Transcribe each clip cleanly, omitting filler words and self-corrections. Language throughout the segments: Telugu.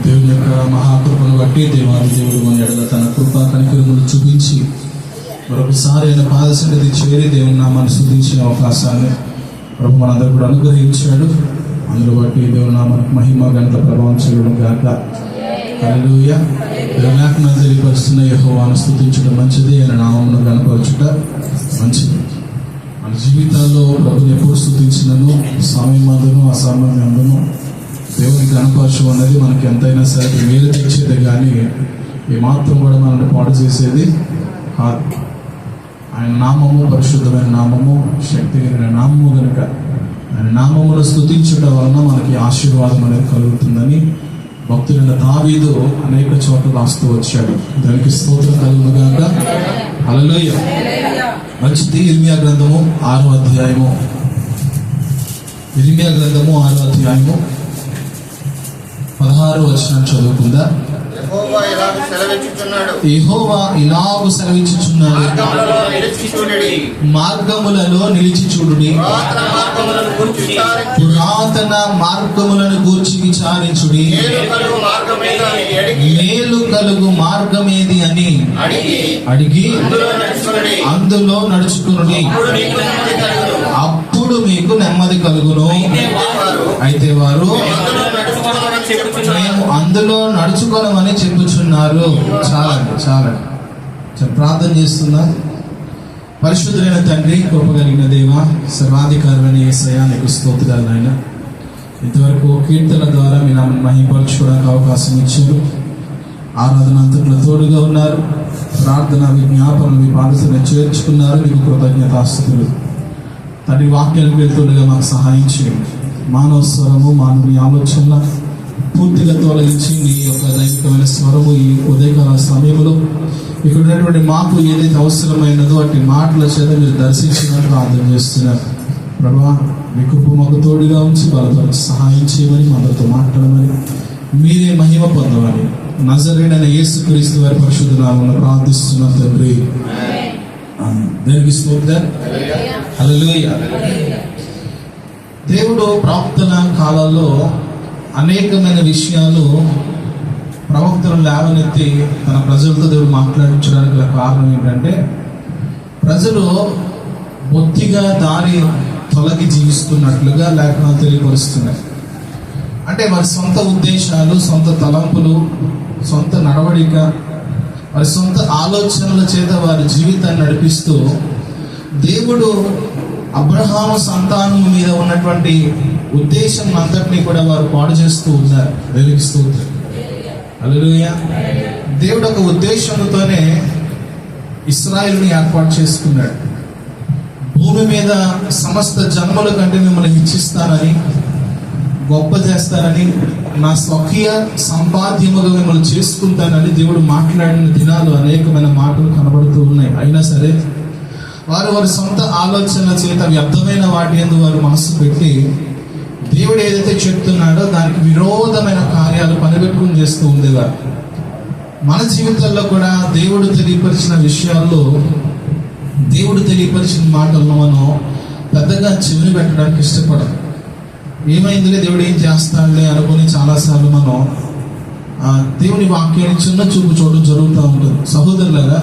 దేవుని యొక్క మహాకృపను బట్టి దేవాది దేవుడు మన ఎడల తన కృపా కనికరములు చూపించి మరొకసారి ఆయన పాద సన్నిధి చేరి దేవుని నామాన్ని స్తుతించే అవకాశాన్ని ప్రభు మనందరూ కూడా అనుగ్రహించాడు. అందులో బట్టి దేవుని నామానికి మహిమ ఘనత ప్రభావం చేయడం గాక. హల్లెలూయా. లేఖనం తెలియపరుస్తున్న యెహోవాను స్తుతించడం మంచిది, ఆయన నామమును కనపరచుట మంచిది. మన జీవితాల్లో ప్రభుని ఎప్పుడు స్తుతించినను సమయం అందును అసమయం అందును దేవుని కనపరచు అన్నది మనకి ఎంతైనా సరే మేలు తెచ్చేదే కానీ ఏమాత్రం కూడా మనల్ని పాడు చేసేది కాదు. ఆయన నామము పరిశుద్ధమైన నామము, శక్తి కలిగిన నామము కనుక ఆయన నామమును స్తుతించడం వలన మనకి ఆశీర్వాదం అనేది కలుగుతుందని భక్తులైన దావీదు అనేక చోట్ల రాస్తూ వచ్చాడు. దానికి స్తోత్రం కలుగును గాక. హల్లెలూయా. మంచిది. ఇర్మియా గ్రంథము 6వ అధ్యాయము. ఇర్మియా గ్రంథము 6వ అధ్యాయము 16వ వచనం చదువుకుందా. యెహోవా ఇలాగు సెలవిచ్చుచున్నాడు, మార్గములలో నిలిచి చూడుడి, పురాతన మార్గములను గూర్చి విచారించుడి, మేలు కలుగు మార్గమేది అని అడిగి అందులో నడుచుకునుడి, అప్పుడు మీకు నెమ్మది కలుగును. అయితే వారు మేము అందులో నడుచుకోవడమని చెప్పుచున్నారు. చాలా ప్రార్థన చేస్తున్నా. పరిశుద్ధులైన తండ్రి, కృప కలిగిన దేవ, సర్వాధికారులైన యేసయ్యా నీకు స్తోత్రాలు నాయన. ఇంతవరకు కీర్తన ద్వారా మీ నామను మహిమపరచుకోవడానికి అవకాశం ఇచ్చారు. ఆరాధన అంతట్లో తోడుగా ఉన్నారు. ప్రార్థన విజ్ఞాపనలు మీ పాదసన చేర్చుకున్నారు. మీకు కృతజ్ఞతాస్తుతులు తండ్రి. వాక్యానికి వెళ్తుండగా మాకు సహాయం చేయండి. మానవ స్వరము, మానవుని ఆలోచన పూర్తిగా తొలగించి నీ యొక్క దైవికమైన స్వరము ఈ ఉదయకాల సమయంలో ఇక్కడ ఉన్నటువంటి మాకు ఏదైతే అవసరమైనదో అటు మాటల చేత మీరు దర్శించినట్టు ప్రార్థన చేస్తున్నారు. ప్రభా, మీ కృప మాకు తోడుగా ఉంచి బలపరిచి సహాయం చేయమని, మనతో మాట్లాడమని, మీరే మహిమ పొందమని నజరేయుడైన యేసుక్రీస్తు వారి పరిశుద్ధ నామమున ప్రార్థిస్తున్నాం తండ్రి. దేవునికి స్తోత్రం. హల్లెలూయా. దేవుడు ప్రార్థన కాలాల్లో అనేకమైన విషయాలు ప్రవక్తలు లేవనెత్తి తన ప్రజలతో దేవుడు మాట్లాడించడానికి గల కారణం ఏంటంటే, ప్రజలు బొత్తిగా దారి తొలగి జీవిస్తున్నట్లుగా లేఖనాలు తెలియపరుస్తున్నాయి. అంటే వారి సొంత ఉద్దేశాలు, సొంత తలంపులు, సొంత నడవడిక, వారి సొంత ఆలోచనల చేత వారి జీవితాన్ని నడిపిస్తూ దేవుడు అబ్రహాము సంతానము మీద ఉన్నటువంటి ఉద్దేశం అంతటినీ కూడా వారు పాడు చేస్తూ ఉన్నారు. వెలిగిస్తూ ఉంటారు. హల్లెలూయా. దేవుడు ఒక ఉద్దేశంతోనే ఇశ్రాయేలుని ఏర్పాటు చేసుకున్నాడు. భూమి మీద సమస్త జన్మల కంటే మిమ్మల్ని హెచ్చిస్తానని, గొప్ప చేస్తానని, నా స్వకీయ సంపాద్యముగా మిమ్మల్ని చేసుకుంటానని దేవుడు మాట్లాడిన దినాలు అనేకమైన మాటలు కనబడుతూ ఉన్నాయి. అయినా సరే వారు వారి సొంత ఆలోచనల చేత వ్యర్థమైన వాటి యందు వారు మనస్సు పెట్టి దేవుడు ఏదైతే చెప్తున్నాడో దానికి విరోధమైన కార్యాలు పనిపెట్టుకుని చేస్తూ ఉండేవారు. మన జీవితాల్లో కూడా దేవుడు తెలియపరిచిన విషయాల్లో, దేవుడు తెలియపరిచిన మాటలను మనం పెద్దగా చెవిని పెట్టడానికి ఇష్టపడం. ఏమైందిలే, దేవుడు ఏం చేస్తాడులే అనుకుని చాలాసార్లు మనం దేవుని వాక్యాన్ని చిన్న చూపు చూడడం జరుగుతూ ఉంటుంది. సహోదరులారా,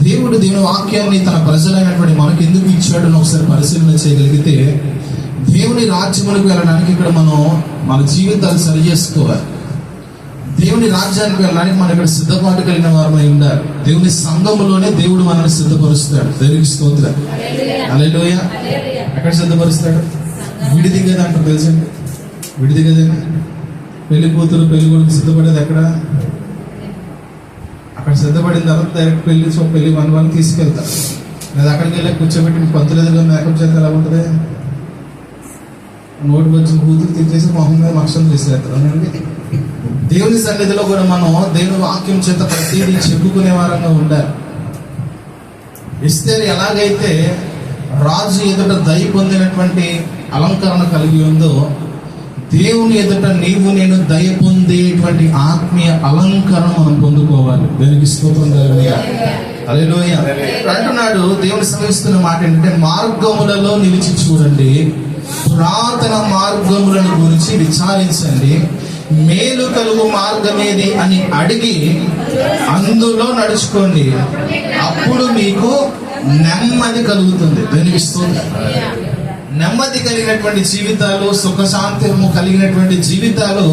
దేవుడు దేవుని వాక్యాన్ని తన ప్రజలైనటువంటి మనకు ఎందుకు ఇచ్చాడు అని ఒకసారి పరిశీలన చేయగలిగితే, దేవుని రాజ్యములకు వెళ్ళడానికి ఇక్కడ మనం మన జీవితాలు సరి చేసుకోవాలి. దేవుని రాజ్యానికి వెళ్ళడానికి మనం ఇక్కడ సిద్ధపాటు కలిగిన వారమై ఉండాలి. దేవుని సంఘములోనే దేవుడు మనల్ని సిద్ధపరుస్తాడు. దేవునికి స్తోత్రం. హల్లెలూయా. ఎక్కడ సిద్ధపరుస్తాడు? విడిది కదా అంటారు, తెలుసండి. విడిది కదేనా? పెళ్లి కూతురు పెళ్లి కొడుకు సిద్ధపడేది ఎక్కడ? అక్కడ సిద్ధపడిన తర్వాత డైరెక్ట్ పెళ్లి 1 తీసుకెళ్తారు. లేదా అక్కడికి వెళ్ళి కూర్చోబెట్టి పంతులు ఎదురుగా మేకప్ చేస్తే ఎలా ఉంటుంది? నోటి వచ్చిన కూతురు తెచ్చేసి మొహం మీద మక్షం చేసేస్తారు. దేవుని సన్నిధిలో కూడా మనం దేవుని వాక్యం చేత ప్రతిదీ చెప్పుకునే వారంగా ఉండాలి. ఎస్తేరు ఎలాగైతే రాజు ఎదుట దయ పొందినటువంటి అలంకరణ కలిగి ఉందో, దేవుని ఎదుట నీవు నేను దయ పొందేటువంటి ఆత్మీయ అలంకరణ మనం పొందుకోవాలి. దేవునికి స్తోత్రం. హల్లెలూయా. అంటున్నాడు, దేవుని సెలవిస్తున్న మాట ఏంటంటే, మార్గములలో నిలిచి చూడండి, పురాతన మార్గములను గురించి విచారించండి, మేలు కలుగు మార్గమేది అని అడిగి అందులో నడుచుకోండి, అప్పుడు మీకు నెమ్మది కలుగుతుంది. వెలిగిస్తుంది. నెమ్మది కలిగినటువంటి జీవితాలు, సుఖశాంతము కలిగినటువంటి జీవితాలు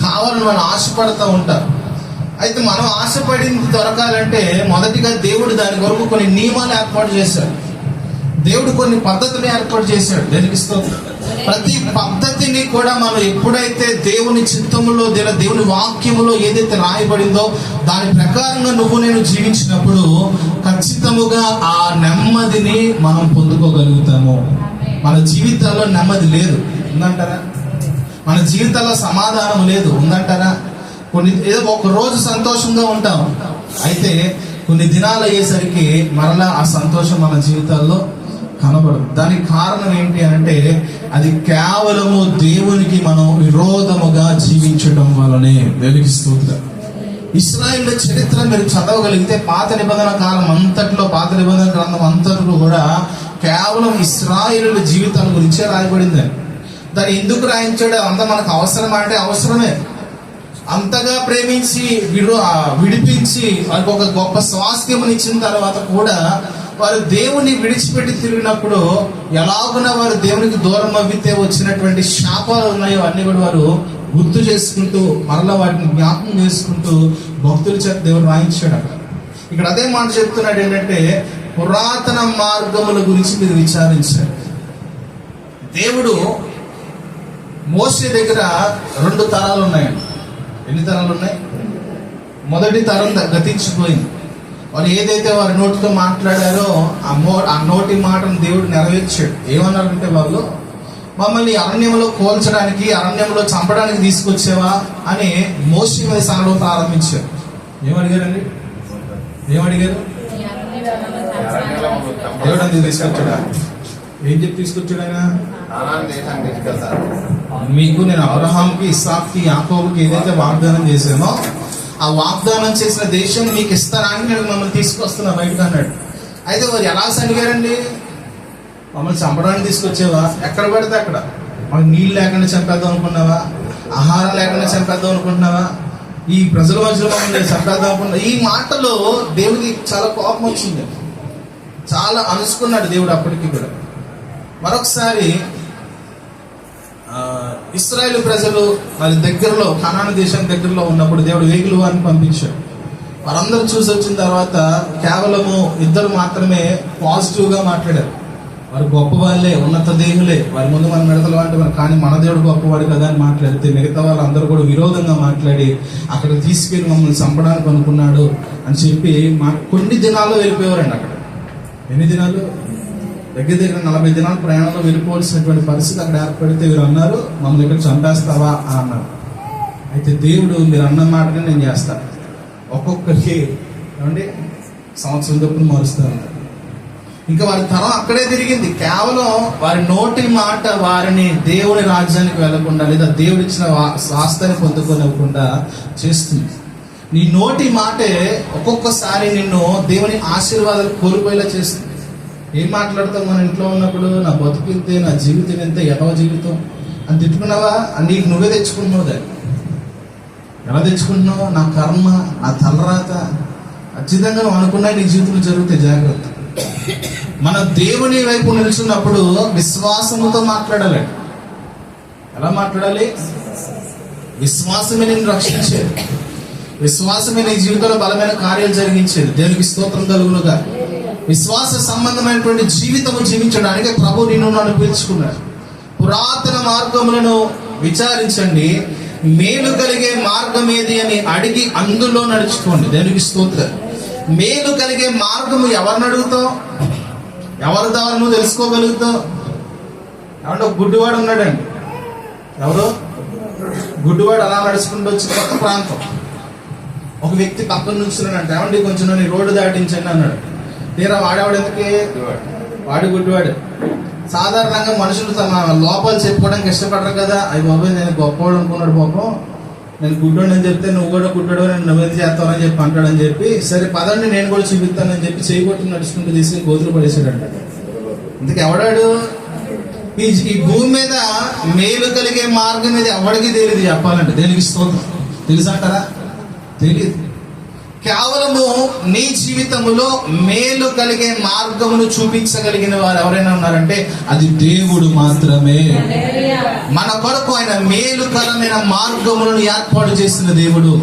కావాలని మనం ఆశపడుతూ ఉంటారు. అయితే మనం ఆశపడింది దొరకాలంటే మొదటిగా దేవుడు దాని కొరకు కొన్ని నియమాలు ఏర్పాటు చేశాడు. దేవుడు కొన్ని పద్ధతులు ఏర్పాటు చేశాడు. వెలిగిస్తుంది. ప్రతి పద్ధతిని కూడా మనం ఎప్పుడైతే దేవుని చిత్తములో, దేవుని వాక్యములో ఏదైతే రాయబడిందో దాని ప్రకారంగా నువ్వు నేను జీవించినప్పుడు ఖచ్చితముగా ఆ నెమ్మదిని మనం పొందుకోగలుగుతాము. మన జీవితాల్లో నెమ్మది లేదు, ఉందంటారా? మన జీవితాల్లో సమాధానం లేదు, ఉందంటారా? ఏదో ఒక రోజు సంతోషంగా ఉంటాం, అయితే కొన్ని దినాలు అయ్యేసరికి మరలా ఆ సంతోషం మన జీవితాల్లో కనబడదు. దానికి కారణం ఏంటి అంటే అది కేవలము దేవునికి మనం విరోధముగా జీవించడం వలనే. వెలిగిస్తుంది. ఇశ్రాయేల్ చరిత్ర మీరు చదవగలిగితే పాత నిబంధన కాలం అంతట్లో, పాత నిబంధన గ్రంథం అంతట్లో కూడా కేవలం ఇశ్రాయేలు జీవితాల గురించే రాయబడింది. దాన్ని ఎందుకు రాయించాడు? అంత మనకు అవసరం అంటే అవసరమే. అంతగా ప్రేమించి విడిపించి వారికి ఒక గొప్ప స్వాస్థ్యముని ఇచ్చిన తర్వాత కూడా వారు దేవుని విడిచిపెట్టి తిరిగినప్పుడు ఎలాగున వారు దేవునికి దూరం అవ్వితే వచ్చినటువంటి శాపాలు ఉన్నాయో అన్ని కూడా వారు గుర్తు చేసుకుంటూ మరలా వాటిని జ్ఞాపకం చేసుకుంటూ భక్తుల చేత దేవుడు రాయించాడు. ఇక్కడ అదే మాట చెప్తున్నాడు ఏంటంటే, పురాతన మార్గముల గురించి మీరు విచారించారు. దేవుడు మోషే దగ్గర 2 తరాలు ఉన్నాయండి. ఎన్ని తరాలు ఉన్నాయి? మొదటి తరం గతించిపోయింది. వాళ్ళు ఏదైతే వారి నోటితో మాట్లాడారో ఆ నోటి మాటను దేవుడు నెరవేర్చాడు. ఏమన్నారంటే, వాళ్ళు మమ్మల్ని అరణ్యంలో కోల్చడానికి, అరణ్యంలో చంపడానికి తీసుకొచ్చేవా అని మోషే మీద సనడం ప్రారంభించారు. ఏమడిగారండి? ఏమడిగారు? దేవుడు అందుకు తీసుకొచ్చాడా? ఏం చెప్పి తీసుకొచ్చాడు ఆయన? మీకు నేను అబ్రహాంకి, ఇస్సాక్కి, యాకోబుకి ఏదైతే వాగ్దానం చేశానో ఆ వాగ్దానం చేసిన దేశాన్ని మీకు ఇస్తారని నేను మమ్మల్ని తీసుకొస్తున్నా బయటకు అన్నాడు. అయితే వారు ఎలా సనిగారండి? మమ్మల్ని చంపడానికి తీసుకొచ్చేవా? ఎక్కడ పడితే అక్కడ. మాకు నీళ్ళు లేకుండా చంపేద్దాం అనుకున్నావా? ఆహారం లేకుండా చంపేద్దాం అనుకుంటున్నావా? ఈ ప్రజల మధ్యలో మమ్మల్ని చంపేద్దాం అనుకున్నా. ఈ మాటలో దేవుడికి చాలా కోపం వచ్చింది. చాలా అనుసుకున్నాడు దేవుడు అప్పటికి కూడా. మరొకసారి ఇశ్రాయేలు ప్రజలు వారి దగ్గరలో, కనాను దేశం దగ్గరలో ఉన్నప్పుడు దేవుడు వేగులు వారిని పంపించాడు. వారందరూ చూసి వచ్చిన తర్వాత కేవలము 2 మాత్రమే పాజిటివ్ గా మాట్లాడారు. వారు గొప్ప వాళ్ళే, ఉన్నత దేహులే, వారి ముందు మనం మిడతలు అంటే కానీ మన దేవుడు గొప్పవాడు కదా అని మాట్లాడితే మిగతా వాళ్ళందరూ కూడా విరోధంగా మాట్లాడి అక్కడికి తీసుకెళ్లి మమ్మల్ని చంపడానికి అనుకున్నాడు అని చెప్పి కొన్ని దినాల్లో వెళ్ళిపోయేవారండి. అక్కడ ఎన్ని దినాలు? దగ్గర 40 దినాలు ప్రయాణంలో వెళ్ళిపోవాల్సినటువంటి పరిస్థితి అక్కడ ఏర్పడితే వీరు అన్నారు, మమ్మల్ని ఇక్కడ చంపేస్తావా అని అన్నారు. అయితే దేవుడు, మీరు అన్న మాటనే నేను చేస్తాను, ఒక్కొక్కరికి ఏమండి సంవత్సరం చొప్పున మారుస్తాను. ఇంకా వారి తరం అక్కడే తిరిగింది. కేవలం వారి నోటి మాట వారిని దేవుని రాజ్యానికి వెళ్లకుండా, లేదా దేవుడు ఇచ్చిన స్వాస్థ్యాన్ని పొందుకోనివ్వకుండా చేస్తుంది. నీ నోటి మాటే ఒక్కొక్కసారి నిన్ను దేవుని ఆశీర్వాదాలు కోల్పోయేలా చేస్తుంది. ఏం మాట్లాడతావు మన ఇంట్లో ఉన్నప్పుడు? నా బతుకింతే, నా జీవితం ఎంత ఎటవ జీవితం అని తిట్టుకున్నావా? నీకు నువ్వే తెచ్చుకుంటున్నావు. దాన్ని ఎలా తెచ్చుకుంటున్నావు? నా కర్మ, నా తలరాత. ఖచ్చితంగా నువ్వు అనుకున్నా నీ జీవితంలో జరుగుతాయి. జాగ్రత్త. మన దేవుని వైపు నిలుచున్నప్పుడు విశ్వాసముతో మాట్లాడాలి. ఎలా మాట్లాడాలి? విశ్వాసమే నిన్ను రక్షించేది, విశ్వాసమే నీ జీవితంలో బలమైన కార్యాలు జరిగించేది. దేవునికి స్తోత్రం కలుగునుగా. విశ్వాస సంబంధమైనటువంటి జీవితము జీవించడానికి ప్రభు నిన్ను నన్ను పిలుచుకున్నాడు. పురాతన మార్గములను విచారించండి, మేలు కలిగే మార్గం ఏది అని అడిగి అందులో నడుచుకోండి. దేవునికి స్తోత్రం. మేలు కలిగే మార్గము ఎవరిని అడుగుతావు? ఎవరి ద్వారా నువ్వు తెలుసుకోగలుగుతావు? ఏమంటే ఒక గుడ్డివాడు ఉన్నాడండి. ఎవరు? గుడ్డివాడు అలా నడుచుకుంటూ వచ్చి కొత్త ప్రాంతం. ఒక వ్యక్తి పక్కన నుంచున్నాడంట. ఏమంటే కొంచెం నన్ను రోడ్డు దాటించండి అన్నాడు. తీరా వాడేవాడు ఎందుకే? వాడు గుడ్డివాడు. సాధారణంగా మనుషులు తమ లోపాలు చెప్పుకోవడానికి ఇష్టపడరు కదా. అవి బాబాయ్ నేను గొప్పవాడు అనుకున్నాడు, పాపం నేను గుడ్డోడు అని చెప్తే నువ్వు కూడా గుడ్డోడు, నేను నువ్వేది చేస్తావని చెప్పి అంటాడని చెప్పి, సరే పదండి నేను కూడా చూపిస్తానని చెప్పి చేయగొట్టి నడుచుకుంటూ తీసుకుని గోతులు పడేసాడంట. ఇంతకు ఎవడాడు? ఈ భూమి మీద మేలు కలిగే మార్గం మీద ఎవరికి తెలియదు చెప్పాలంటే. దేనికి స్తోత్రం. తెలుసంటారా? తెలియదు. కేవలము నీ జీవితంలో మేలు కలిగే మార్గమును చూపించగలిగిన వారు ఎవరైనా ఉన్నారంటే అది దేవుడు మాత్రమే. మన కొరకు ఆయన మేలుకరమైన మార్గములను ఏర్పాటు చేసిన దేవుడు.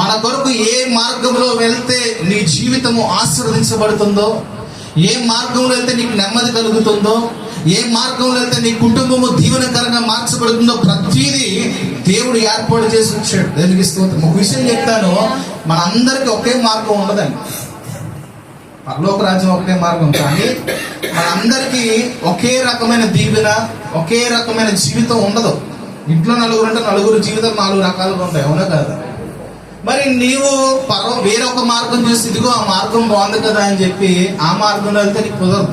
మన కొరకు ఏ మార్గంలో వెళ్తే నీ జీవితము ఆశీర్వదించబడుతుందో, ఏ మార్గంలో వెళ్తే నీకు నెమ్మది కలుగుతుందో, ఏ మార్గంలో వెళ్తే నీ కుటుంబము దీవెనకరంగా మార్చబడుతుందో ప్రతిదీ దేవుడు ఏర్పాటు చేసి వచ్చాడు. దానికి స్తోత్రం. ఒక విషయం చెప్తాను, మనందరికీ ఒకే మార్గం ఉండదండి. పరలోక రాజ్యం ఒకే మార్గం, కానీ మనందరికీ ఒకే రకమైన దీవెన, ఒకే రకమైన జీవితం ఉండదు. ఇంట్లో నలుగురు అంటే నలుగురు జీవితం 4 రకాలుగా ఉంటాయి, అవునా కాదా? మరి నీవు వేరొక మార్గం చూసి ఇదిగో ఆ మార్గం బాగుంది కదా అని చెప్పి ఆ మార్గంలో వెళ్తే నీకు కుదరదు.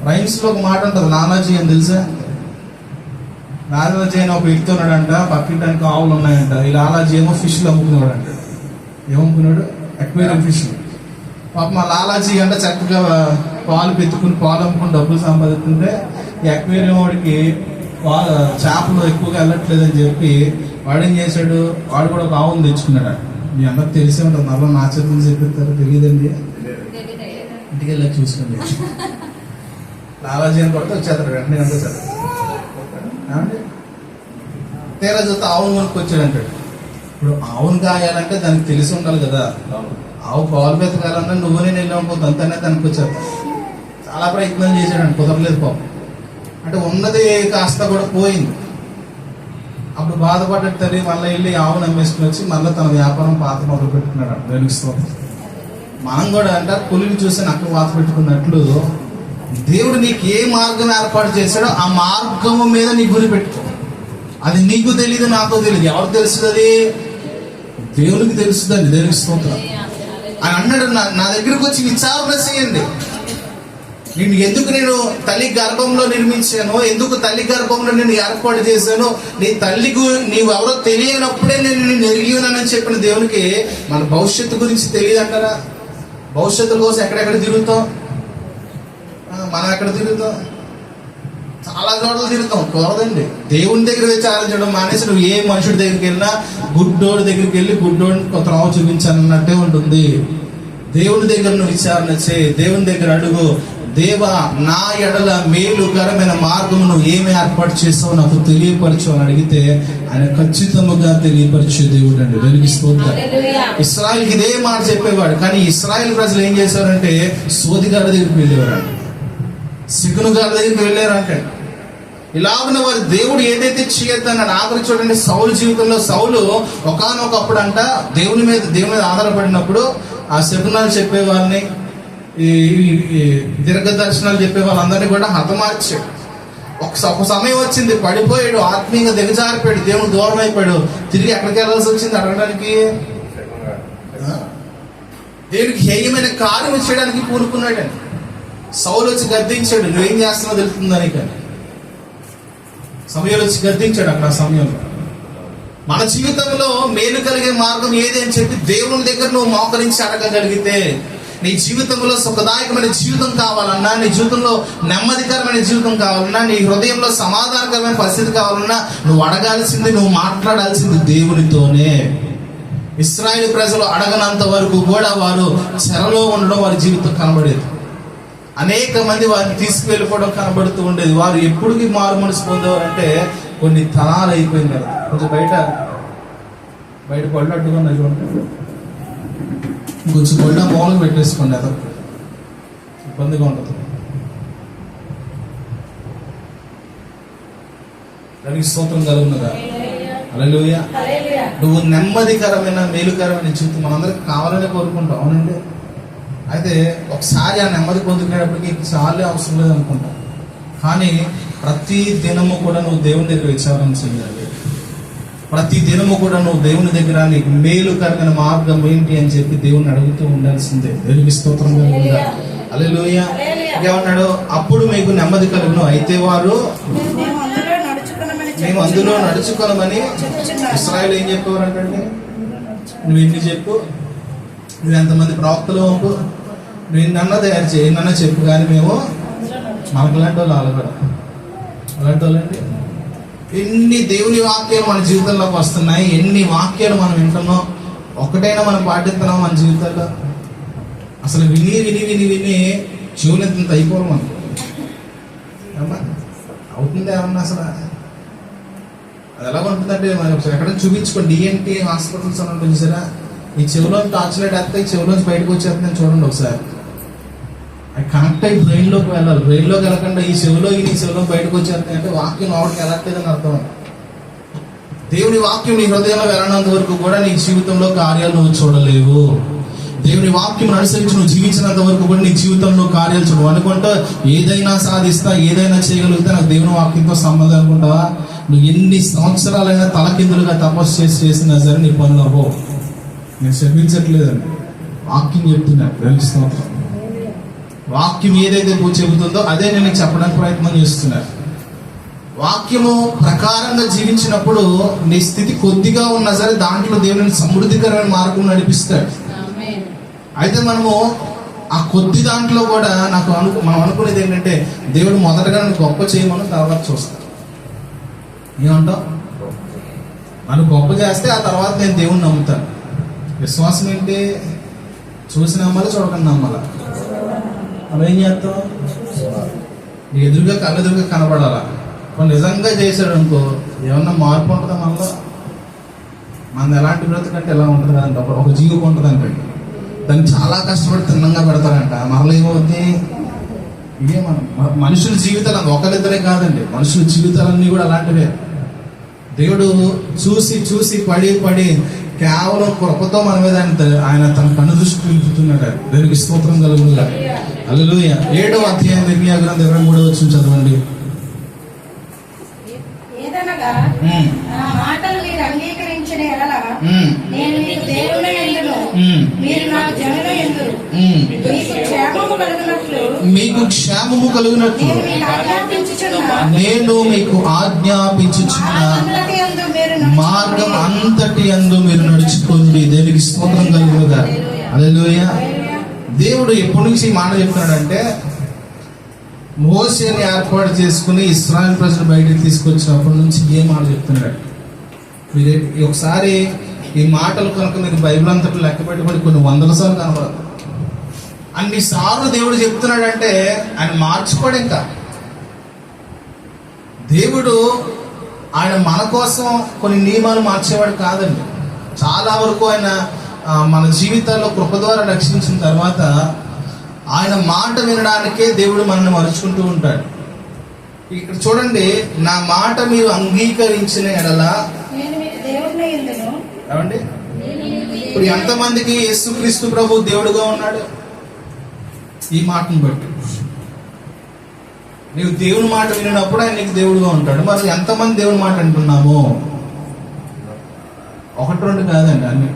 రైమ్స్ లో ఒక మాట ఉంటుంది, లాలాజీ అని తెలుసా? లాలాజీ అని ఒక వ్యక్తి ఉన్నాడంట, పక్కింటానికి ఆవులు ఉన్నాయంట. ఈ లాలాజీ ఏమో ఫిష్లు అమ్ముకునేవాడు అంట. ఏమమ్ముకున్నాడు? Aquarium fish. పాపం మా లాలాజీ అంటే చక్కగా పాలు పెట్టుకుని పాలు అమ్ముకుని డబ్బులు సంపాదిస్తుంటే ఈ అక్వేరియం వాడికి చేపలు ఎక్కువగా వెళ్ళట్లేదని చెప్పి వాడు ఏం చేశాడు, వాడు కూడా ఒక ఆవును తెచ్చుకున్నాడు. మీ అందరికి తెలిసే ఉంటుంది, మరలా నా చేతులు చెప్పిస్తారు, తెలియదండి. ఇంటికి వెళ్ళి చూసుకోండి. లాలాజీ అని కొడితే వచ్చేస్తాడు వెంటనే. అంతే సార్ తీరా చూస్తే ఆవును కొనుక్కొచ్చాడు అంటాడు. ఇప్పుడు ఆవును కాయాలంటే దానికి తెలిసి ఉండాలి కదా. ఆవు పాలు పెతకాలన్నా నువ్వునే వెళ్ళిపోతుంది అంతనే దానికి వచ్చారు. చాలా ప్రయత్నం చేశాడు, కుదరలేదు పాపం. అంటే ఉన్నది కాస్త కూడా పోయింది. అప్పుడు బాధపడ్డట్టు తల్లి మళ్ళీ వెళ్ళి ఆవును అమ్మేసుకుని వచ్చి మళ్ళీ తన వ్యాపారం పాత మొదలు పెట్టుకున్నాడు. దేవునికి స్తోత్రం. మనం కూడా అంటారు పులిని చూసి నక్క పాత పెట్టుకున్నట్లు దేవుడు నీకు ఏ మార్గం ఏర్పాటు చేశాడో ఆ మార్గము మీద నీ గురి పెట్టుకో. అది నీకు తెలియదు, నాకు తెలియదు. ఎవరు తెలుస్తుంది? అది దేవునికి తెలుస్తుందండి. దేవునికి స్తోత్రం. అని అన్నాడు, నా దగ్గరకు వచ్చి విచారణ చేయండి. నేను తల్లి గర్భంలో నిర్మించాను, ఎందుకు తల్లి గర్భంలో నేను ఏర్పాటు చేశాను, నీ తల్లికి నీవెవరో తెలియనప్పుడే నేను నిన్ను ఎరిగినానని చెప్పిన దేవునికి మన భవిష్యత్తు గురించి తెలియదు అంటారా? భవిష్యత్తు కోసం ఎక్కడెక్కడ తిరుగుతాం మనం? ఎక్కడ తిరుగుతాం? చాలా చోట్ల తిరుగుతాం. కుదరదండి. దేవుని దగ్గర విచారించడం మానేసి నువ్వు ఏ మనుషుడి దగ్గరికి వెళ్ళినా గుడ్డోడి దగ్గరికి వెళ్ళి గుడ్డోడిని కొంత రావు చూపించాలన్నట్టే ఉంటుంది. దేవుని దగ్గర నువ్వు విచారణ చేయి, దేవుని దగ్గర అడుగు. దేవా, నా ఎడల మేలుకరమైన మార్గము నువ్వు ఏమి ఏర్పాటు చేసావు నాకు తెలియపరచు అని అడిగితే ఆయన ఖచ్చితంగా తెలియపరిచే దేవుడు అండి. వెలిగిస్తుంటారు. ఇశ్రాయేల్కి ఇదే మాట చెప్పేవాడు, కానీ ఇశ్రాయేల్ ప్రజలు ఏం చేశారంటే సోదిగారి దగ్గరికి వెళ్ళేవారు, సిగును గారి దగ్గరికి వెళ్ళారంటే. ఇలాగున్న వారి దేవుడు ఏదైతే చేయొద్దన్నాడు. ఆఖరి చూడండి, సౌలు జీవితంలో సౌలు ఒకానొకప్పుడు అంట దేవుని మీద ఆధారపడినప్పుడు ఆ శకునాలు చెప్పే వాళ్ళని, ఈ దీర్ఘ దర్శనాలు చెప్పే వాళ్ళందరినీ కూడా హతమార్చాడు. ఒక సమయం వచ్చింది, పడిపోయాడు, ఆత్మీయంగా దిగజారిపోయాడు, దేవుడు దూరం అయిపోయాడు. తిరిగి ఎక్కడికి వెళ్ళాల్సి వచ్చింది అడగడానికి? దేవుడికి హేయమైన కార్యం చేయడానికి పూనుకున్నాడని. సౌలు వచ్చి గద్దించాడు, నువ్వేం చేస్తున్నావు తెలుస్తుందని. కానీ సమయంలో వచ్చి గద్దించాడు అక్కడ. ఆ సమయంలో మన జీవితంలో మేలు కలిగే మార్గం ఏది అని చెప్పి దేవుని దగ్గర నువ్వు మోకరించి అడగగలిగితే, నీ జీవితంలో సుఖదాయకమైన జీవితం కావాలన్నా, నీ జీవితంలో నెమ్మదికరమైన జీవితం కావాలన్నా, నీ హృదయంలో సమాధానకరమైన పరిస్థితి కావాలన్నా నువ్వు అడగాల్సింది, నువ్వు మాట్లాడాల్సింది దేవునితోనే. ఇశ్రాయేలు ప్రజలు అడగనంత వరకు కూడా వారు చెరలో ఉండడం వారి జీవితం కనబడేది. అనేక మంది వారిని తీసుకువెళ్ళిపోవడం కనబడుతూ ఉండేది. వారు ఎప్పుడుకి మారు మనసు పొందేవారంటే కొన్ని తరాలు అయిపోయింది కదా. కొంచెం బయట పళ్ళు అడ్డుకున్నా చూడండి, కొంచెం పళ్ళ మూలకు పెట్టేసుకోండి, అదో ఇబ్బందిగా ఉంటుంది. దానికి స్తోత్రం కలుగునగా. హల్లెలూయా. నువ్వు నెమ్మదికరమైన మేలుకరమైన జీవితం మనందరికి కావాలని కోరుకుంటావు, అవునండి. అయితే ఒకసారి ఆ నెమ్మది పొందుకునేటప్పటికి చాలా అవసరం లేదు అనుకుంటాం. కానీ ప్రతి దినము కూడా నువ్వు దేవుని దగ్గర విచారణ చేయాలి. ప్రతి దినము కూడా నువ్వు దేవుని దగ్గర నీకు మేలుకరమైన మార్గం ఏంటి అని చెప్పి దేవుని అడుగుతూ ఉండాల్సిందే. దేవునికి స్తోత్రం కలుగుగా. హల్లెలూయా. ఏమన్నాడు? అప్పుడు మీకు నెమ్మది కలుగును, అయితే వారు మేము అందులో నడుచుకోనమని. ఇశ్రాయేలు ఏం చెప్పేవారంటే, నువ్వు ఎన్ని చెప్పు, నువ్వు ఎంతమంది ప్రవక్తలు పంపు, నువ్వు ఎన్నన్నా తయారు చేయి, ఎన్నన్నా చెప్పు, కానీ మేము మనకులాంటి వాళ్ళు ఆలగడం. అలాంటి వాళ్ళండి. ఎన్ని దేవుని వాక్యాలు మన జీవితంలోకి వస్తున్నాయి, ఎన్ని వాక్యాలు మనం వింటున్నాం, ఒక్కటైనా మనం పాటిస్తున్నాం మన జీవితాల్లో? అసలు విని విని విని విని చెవులు ఎంత అయిపోవడం మనం అవుతుంది ఏమన్నా? అసలు అది ఎలా ఉంటుందంటే మనం ఒకసారి ఎక్కడ చూపించుకోండి. డిఎన్టీ హాస్పిటల్స్ అని ఉంటుంది సరే, ఈ చెవిలో టార్చ్ లైట్ వేస్తే ఈ చెవిలోంచి బయటకు వచ్చేస్తుందని చూడండి ఒకసారి. అది కనెక్ట్ అయ్యి బ్రెయిన్లోకి వెళ్ళాలి. బ్రెయిన్లోకి వెళ్ళకుండా ఈ చెవిలో బయటకు వచ్చేస్తాయి అంటే వాక్యం లోపలికి వెళ్ళట్లేదని అర్థం. దేవుని వాక్యం నీ హృదయంలో వెళ్ళనంత వరకు కూడా నీ జీవితంలో కార్యాలు నువ్వు చూడలేవు. దేవుని వాక్యం అనుసరించి నువ్వు జీవించినంత వరకు కూడా నీ జీవితంలో కార్యాలు చూడవు. అనుకుంటా ఏదైనా సాధిస్తా, ఏదైనా చేయగలుగుతా, నాకు దేవుని వాక్యంతో సంబంధం అనుకుంటావా? నువ్వు ఎన్ని సంవత్సరాలైనా తలకిందులుగా తపస్సు చేసినా సరే నీ పనులు అవ్వవు. నేను శ్రమించట్లేదండి, వాక్యం చెప్తున్నాను. తెలుస్తున్నాను వాక్యం ఏదైతే చెబుతుందో అదే నేను చెప్పడానికి ప్రయత్నం చేస్తున్నాను. వాక్యము ప్రకారంగా జీవించినప్పుడు నీ స్థితి కొద్దిగా ఉన్నా సరే దాంట్లో దేవుని సమృద్ధికరమైన మార్గం నడిపిస్తాడు. అయితే మనము ఆ కొద్ది దాంట్లో కూడా మనం అనుకునేది ఏంటంటే దేవుడు మొదటగా నన్ను గొప్ప చేయమని తర్వాత చూస్తాను. ఏమంటాం? నన్ను గొప్ప చేస్తే ఆ తర్వాత నేను దేవుణ్ణి నమ్ముతాను. విశ్వాసం ఏంటి? చూసి నమ్మాలి, చూడకుండా నమ్మాలి. అలా ఏం చేస్తాం? నీ ఎదురుగా కళ్ళెదురుగా కనబడాలా. కొన్ని నిజంగా చేశాడు అనుకో, ఏమన్నా మార్పు ఉంటుందా మనలో? మనది ఎలాంటి బ్రతుకంటే ఎలా ఉంటుంది అంట, ఒక జీవితం ఉంటుంది అంటే దాన్ని చాలా కష్టపడి తిన్నంగా పెడతారంట. మరలా ఏమవుద్ది? ఇదే మనుషుల జీవితాలు ఒకరిద్దరే కాదండి, మనుషుల జీవితాలన్నీ కూడా అలాంటివే. దేవుడు చూసి చూసి పడి పడి కేవలం కృపతో మన మీద ఆయన తన కన్ను దృష్టి నిలుపుతున్నాడు. దేవునికి స్తోత్రం కలుగునుగా. హల్లెలూయా. 7వ అధ్యాయం ఇర్మియా గ్రంథం 23వ వచనం చదవండి. మీకు క్షేమము కలుగునట్లు నేను మీకు ఆజ్ఞాపించుచున్న మార్గం అంతటి యందు మీరు నడుచుకోండి. దేవునికి స్తోత్రం కలుగునుగా. హల్లెలూయా. దేవుడు ఎప్పటి నుంచి ఈ మాట చెప్తున్నాడంటే, మోసేని ఏర్పాటు చేసుకుని ఇశ్రాయేలు ప్రజలు బయటికి తీసుకొచ్చినప్పటి నుంచి ఏ మాట చెప్తున్నాడు? మీరు ఒకసారి ఈ మాటలు కనుక మీరు బైబిల్ అంతటి లెక్క పెట్టుబడి కొన్ని వందల సార్లు కనబడదు. అన్నిసార్లు దేవుడు చెప్తున్నాడంటే ఆయన మార్చుకోడు. ఇంకా దేవుడు ఆయన మన కోసం కొన్ని నియమాలు మార్చేవాడు కాదండి. చాలా వరకు ఆయన మన జీవితాల్లో కృప ద్వారా రక్షించిన తర్వాత ఆయన మాట వినడానికే దేవుడు మనల్ని మరుచుకుంటూ ఉంటాడు. ఇక్కడ చూడండి, నా మాట మీరు అంగీకరించిన ఎడల ఏమండి? ఇప్పుడు ఎంతమందికి యేసుక్రీస్తు ప్రభు దేవుడుగా ఉన్నాడు? ఈ మాటను బట్టి నీవు దేవుని మాట వినప్పుడు ఆయన నీకు దేవుడుగా ఉంటాడు. మరి ఎంతమంది దేవుని మాట అంటున్నాము? 1-2 కాదండి, అన్ని.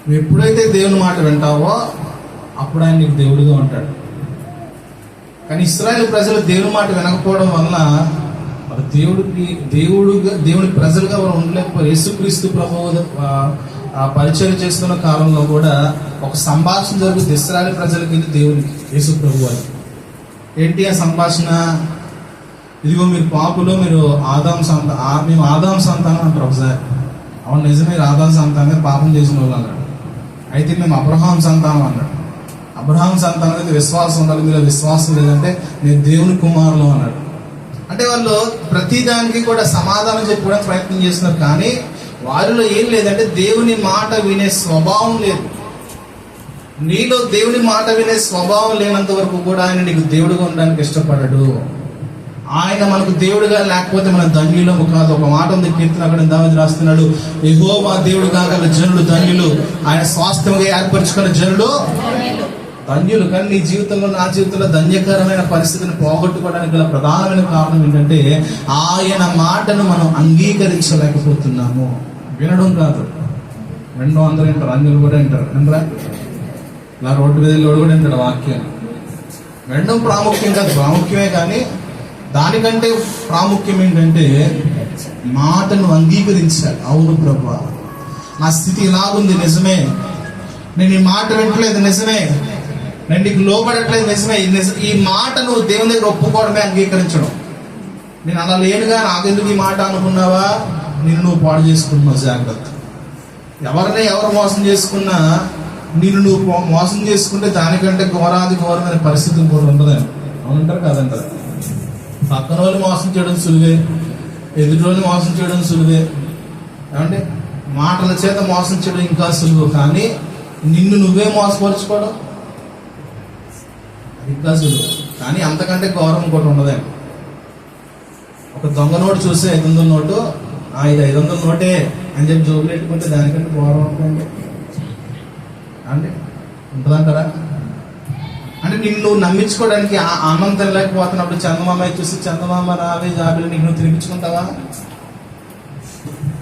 నువ్వు ఎప్పుడైతే దేవుని మాట వింటావో అప్పుడు ఆయన నీకు దేవుడిగా ఉంటాడు. కానీ ఇశ్రాయేలు ప్రజలు దేవుని మాట వినకపోవడం వలన వారు దేవుని ప్రజలుగా వారు ఉండలేకపోయారు. యేసుక్రీస్తు ప్రభువు పరిచయం చేస్తున్న కాలంలో కూడా ఒక సంభాషణ జరుగుతుంది ఇశ్రాయేలు ప్రజలకి, దేవునికి, యేసు ప్రభు అని. ఏంటి ఆ సంభాషణ? ఇదిగో మీరు పాపులు, మీరు మేము ఆదాం సంతానం అంటారు. ఒకసారి అవును నిజమే, మీరు ఆదాం సంతానం పాపం చేసిన వాళ్ళు అన్నాడు. అయితే మేము అబ్రహాం సంతానం అన్నాడు. అబ్రహాం సంతానం అయితే విశ్వాసం ఉండాలి, మీరు విశ్వాసం లేదంటే నేను దేవుని కుమారులు అన్నాడు. అంటే వాళ్ళు ప్రతిదానికి కూడా సమాధానం చెప్పుకోవడానికి ప్రయత్నం చేస్తున్నారు. కానీ వారిలో ఏం లేదంటే దేవుని మాట వినే స్వభావం లేదు. నీలో దేవుని మాట వినే స్వభావం లేనంత వరకు కూడా ఆయన నీకు దేవుడుగా ఉండడానికి ఇష్టపడడు. ఆయన మనకు దేవుడుగా లేకపోతే మన ధన్యులము కాదు. ఒక మాట ఉంది, కీర్తన అక్కడ దావీదు రాస్తున్నాడు, యెహోవా దేవుడు కాగల జనులు ధన్యులు, ఆయన స్వాస్థ్యంగా ఏర్పరచుకున్న జనులు ధన్యులు. కానీ నీ జీవితంలో, నా జీవితంలో ధన్యకరమైన పరిస్థితిని పోగొట్టుకోవడానికి గల ప్రధానమైన కారణం ఏంటంటే ఆయన మాటను మనం అంగీకరించలేకపోతున్నాము. వినడం కాదు, వినడం అందరూ వింటారు, అన్యులు కూడా వింటారు. వినరా? ఇలా రోడ్డు మీద కూడా వింటాడు వాక్యాన్ని. వినడం ప్రాముఖ్యం కాదు, ప్రాముఖ్యమే. కానీ దానికంటే ప్రాముఖ్యం ఏంటంటే మాటను అంగీకరించాలి. అవును ప్రభువా, నా స్థితి ఇలాగుంది, నిజమే. నేను ఈ మాట వింటలేదు, నిజమే. నేను నీకు లోబడట్లేదు నిజమే, ఈ మాట నువ్వు దేవుని దగ్గర ఒప్పుకోవడమే అంగీకరించడం. నేను అలా లేనుగా నాకెందుకు ఈ మాట అనుకున్నావా, నిన్ను నువ్వు పాడు చేసుకుంటున్నావు. జాగ్రత్త. ఎవరు మోసం చేసుకున్నా నిన్ను నువ్వు మోసం చేసుకుంటే దానికంటే ఘోరాది ఘోరమైన పరిస్థితి కూడా ఉండదని అవునంటారు కాదంటారు. పక్కన వాళ్ళు మోసం చేయడం సులువే, ఎదుటి వాళ్ళు మోసం చేయడం సులువే, ఏమంటే మాటల చేత మోసం చేయడం ఇంకా సులువు. కానీ నిన్ను నువ్వే మోసపరుచుకోవడం ఇంకా సులువు. కానీ అంతకంటే ఘోరం కూడా ఉండదండి. ఒక దొంగ నోటు చూస్తే 500 నోటు, ఇది 500 నోటే అని చెప్పి జోబులు పెట్టుకుంటే దానికంటే ఘోరం ఉంటుంది అంటే ఉంటుందంటారా? అంటే నిన్ను నమ్మించుకోవడానికి అన్నం తినలేకపోతున్నప్పుడు చందమామ చూసి చందమామ రావే జాబిలు నీకు నువ్వు తినిపించుకుంటావా?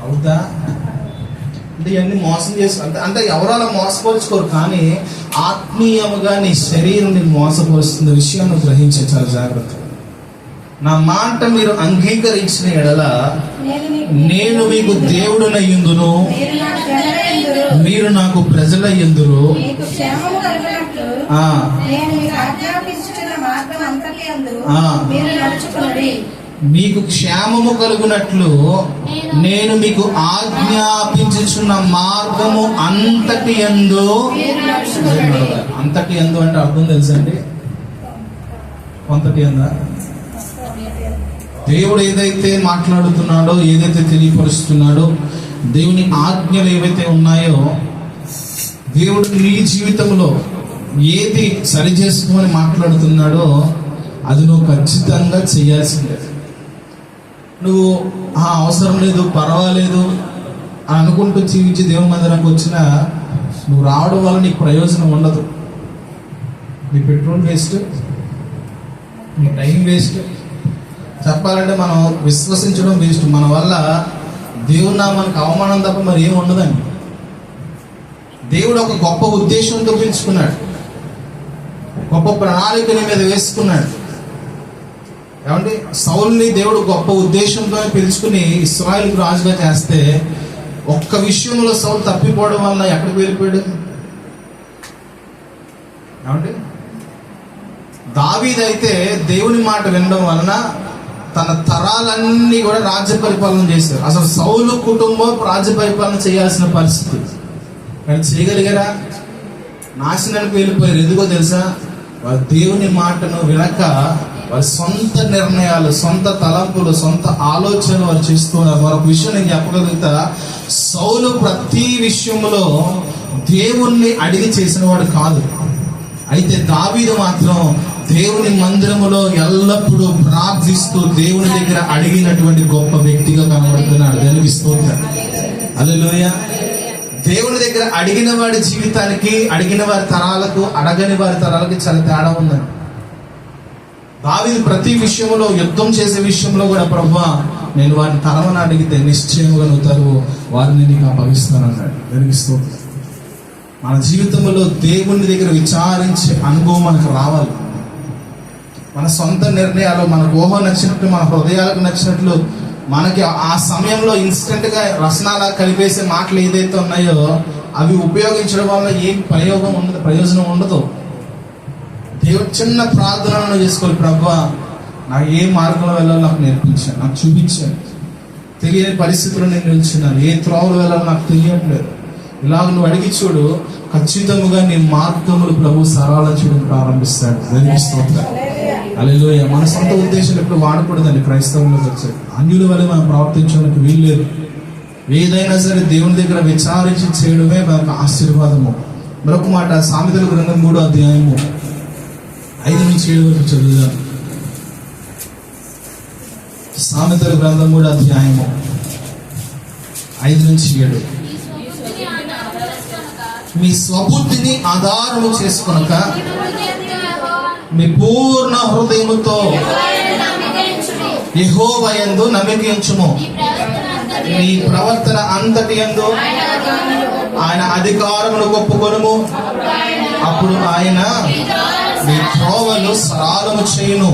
అవుతా? అంటే ఇవన్నీ మోసం చేసి అంటే ఎవరు అలా మోసపరుచుకోరు. కానీ ఆత్మీయముగా నీ శరీరం నీకు మోసపరుస్తున్న విషయం నువ్వు గ్రహించే చాలా జాగ్రత్త. నా మాట మీరు అంగీకరించిన ఎడల నేను మీకు దేవుడునయ్యుందును, మీరు నాకు ప్రజలయ్యుందురు. మీకు క్షేమము కలుగునట్లు నేను మీకు ఆజ్ఞాపించుచున్న మార్గము అంతటి యందు. అంతటి యందు అంటే అర్థం తెలుసండి? కొంతటి యందా? దేవుడు ఏదైతే మాట్లాడుతున్నాడో, ఏదైతే తెలియపరుస్తున్నాడో, దేవుని ఆజ్ఞలు ఏవైతే ఉన్నాయో, దేవుడు నీ జీవితంలో ఏది సరి చేసుకోమని మాట్లాడుతున్నాడో అది నువ్వు ఖచ్చితంగా చేయాల్సిందే. నువ్వు అవసరం లేదు, పర్వాలేదు అని అనుకుంటూ జీవించి దేవుని మందిరానికి వచ్చినా నువ్వు రావడం వల్ల నీకు ప్రయోజనం ఉండదు. నీ పెట్రోల్ వేస్ట్, నీ టైం వేస్ట్. చెప్పాలంటే మనం విశ్వసించడం వేస్ట్. మన వల్ల దేవుని నామానికి అవమానం తప్ప మరి ఏమి ఉండదండి. దేవుడు ఒక గొప్ప ఉద్దేశంతో పెంచుకున్నాడు, గొప్ప ప్రణాళికని మీద వేసుకున్నాడు. ఏమంటే సౌలుని దేవుడు గొప్ప ఉద్దేశంతో పిలుచుకుని ఇశ్రాయేలుకు రాజుగా చేస్తే ఒక్క విషయంలో సౌలు తప్పిపోవడం వల్ల ఎక్కడికి వెళ్ళిపోయాడు? ఏమంటే దావీదైతే దేవుని మాట వినడం వలన తన తరాలన్నీ కూడా రాజ్య పరిపాలన చేశారు. అసలు సౌలు కుటుంబం రాజ్య పరిపాలన చేయాల్సిన పరిస్థితి, కానీ చేయగలిగారా? నాశనానికి వెళ్ళిపోయారు. ఎందుకో తెలుసా? వారు దేవుని మాటను వినక వారి సొంత నిర్ణయాలు, సొంత తలంపులు, సొంత ఆలోచనలు వారు చేస్తున్నారు. మరొక విషయం నేను చెప్పగలుగుతా, సౌలు ప్రతి విషయంలో దేవుణ్ణి అడిగి చేసిన వాడు కాదు. అయితే దావీదు మాత్రం దేవుని మందిరములో ఎల్లప్పుడూ ప్రార్థిస్తూ దేవుని దగ్గర అడిగినటువంటి గొప్ప వ్యక్తిగా కనబడుతున్నాడు. దేవునికి స్తోత్రం. హల్లెలూయా. దేవుని దగ్గర అడిగిన వాడి జీవితానికి, అడిగిన వారి తరాలకు, అడగని వారి తరాలకి చాలా తేడా ఉందండి. దావీదు ప్రతి విషయంలో, యుద్ధం చేసే విషయంలో కూడా, ప్రభువా నేను వారిని తరమని అడిగితే నిశ్చయంగా నువ్వు తరువు వారిని నీకు అప్పగిస్తానన్నాడు. దేవునికి స్తోత్రం. మన జీవితంలో దేవుని దగ్గర విచారించే అనుభవం మనకు రావాలి. మన సొంత నిర్ణయాలు, మన ఊహ నచ్చినట్లు, మన హృదయాలకు నచ్చినట్లు, మనకి ఆ సమయంలో ఇన్స్టెంట్ గా రసనాలా కలిపేసే మాటలు ఏదైతే ఉన్నాయో అవి ఉపయోగించడం వల్ల ఏం ప్రయోజనం ఉండదు. దేవుడు చిన్న ప్రార్థనలు చేసుకోవాలి. ప్రభువా నాకు ఏ మార్గంలో వెళ్ళాలో నాకు నేర్పించాను, నాకు చూపించాను. తెలియని పరిస్థితుల్లో నేను నిలిచినాను, ఏ త్రోవలు వెళ్ళాలో నాకు తెలియట్లేదు. ఇలాగ నువ్వు అడిగి చూడు, ఖచ్చితంగా నీ మార్గములు ప్రభు సరళం చేయడం ప్రారంభిస్తాడు. హల్లెలూయా. మన సొంత ఉద్దేశం ఎప్పుడు వాడకూడదండి. క్రైస్తవంలోకి వచ్చాడు అన్యుల వల్ల మనం ప్రవర్తించడానికి వీల్లేదు. ఏదైనా సరే దేవుని దగ్గర విచారించి చేయడమే మనకు ఆశీర్వాదము. మరొక మాట, సామెతల గ్రంథం 3వ అధ్యాయము 5 నుంచి 7 వరకు చదువుదాం. సామెతల గ్రంథం 3వ అధ్యాయము 5 నుంచి 7. మీ స్వబుద్ధిని ఆధారము చేసుకొనక మీ పూర్ణ హృదయముతో యెహోవా యందు నమ్మిక ఉంచుము. నీ ప్రవర్తన అంతటి యందు ఆయన అధికారమును ఒప్పుకొనుము. అప్పుడు ఆయన నీ త్రోవలు సరళము చేయును.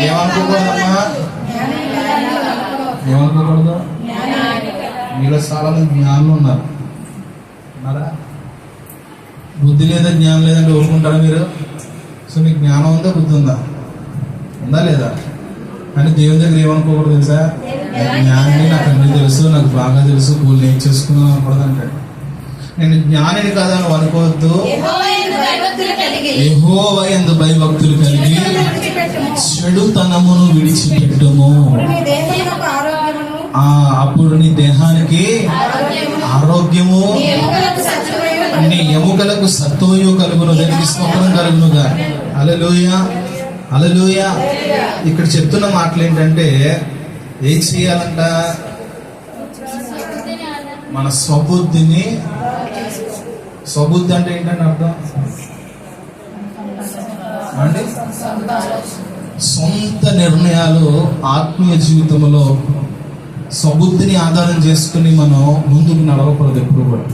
ఏమనుకోకూడదమ్మా? ఏమనుకోకూడదు? మీలో చాలా మంది జ్ఞానులు ఉన్నారా? బుద్ధి లేదా జ్ఞానం లేదంటే ఊరుకుంటారా మీరు? సో మీకు జ్ఞానం ఉందా, బుద్ధి ఉందా? ఉందా లేదా? కానీ దేవుని దగ్గర ఏమనుకోకూడదు తెలుసా? జ్ఞాని, నాకు అన్నీ తెలుసు, నాకు బాగా తెలుసు, పూలు ఏం చేసుకున్నాను అనకూడదు అంటాడు. నేను జ్ఞానిని కాదా నువ్వు అనుకోవద్దు. యెహోవా యందు భయభక్తులు కలిగి చెడుతనమును విడిచిపెట్టుము. అప్పుడు నీ దేహానికి ఆరోగ్యము, నీ ఎముకలకు సత్తువయు కలుగును. దానికి స్తోత్రం కలుగునుగా. హల్లెలూయా, హల్లెలూయా. ఇక్కడ చెప్తున్న మాటలు ఏంటంటే, ఏం చేయాలంట? మన స్వబుద్ధిని, స్వబుద్ధి అంటే ఏంటంటే అర్థం అండి, సొంత నిర్ణయాలు ఆత్మీయ జీవితంలో స్వబుద్ధిని ఆధారం చేసుకుని మనం ముందుకు నడవకూడదు. ఎప్పుడు కూడా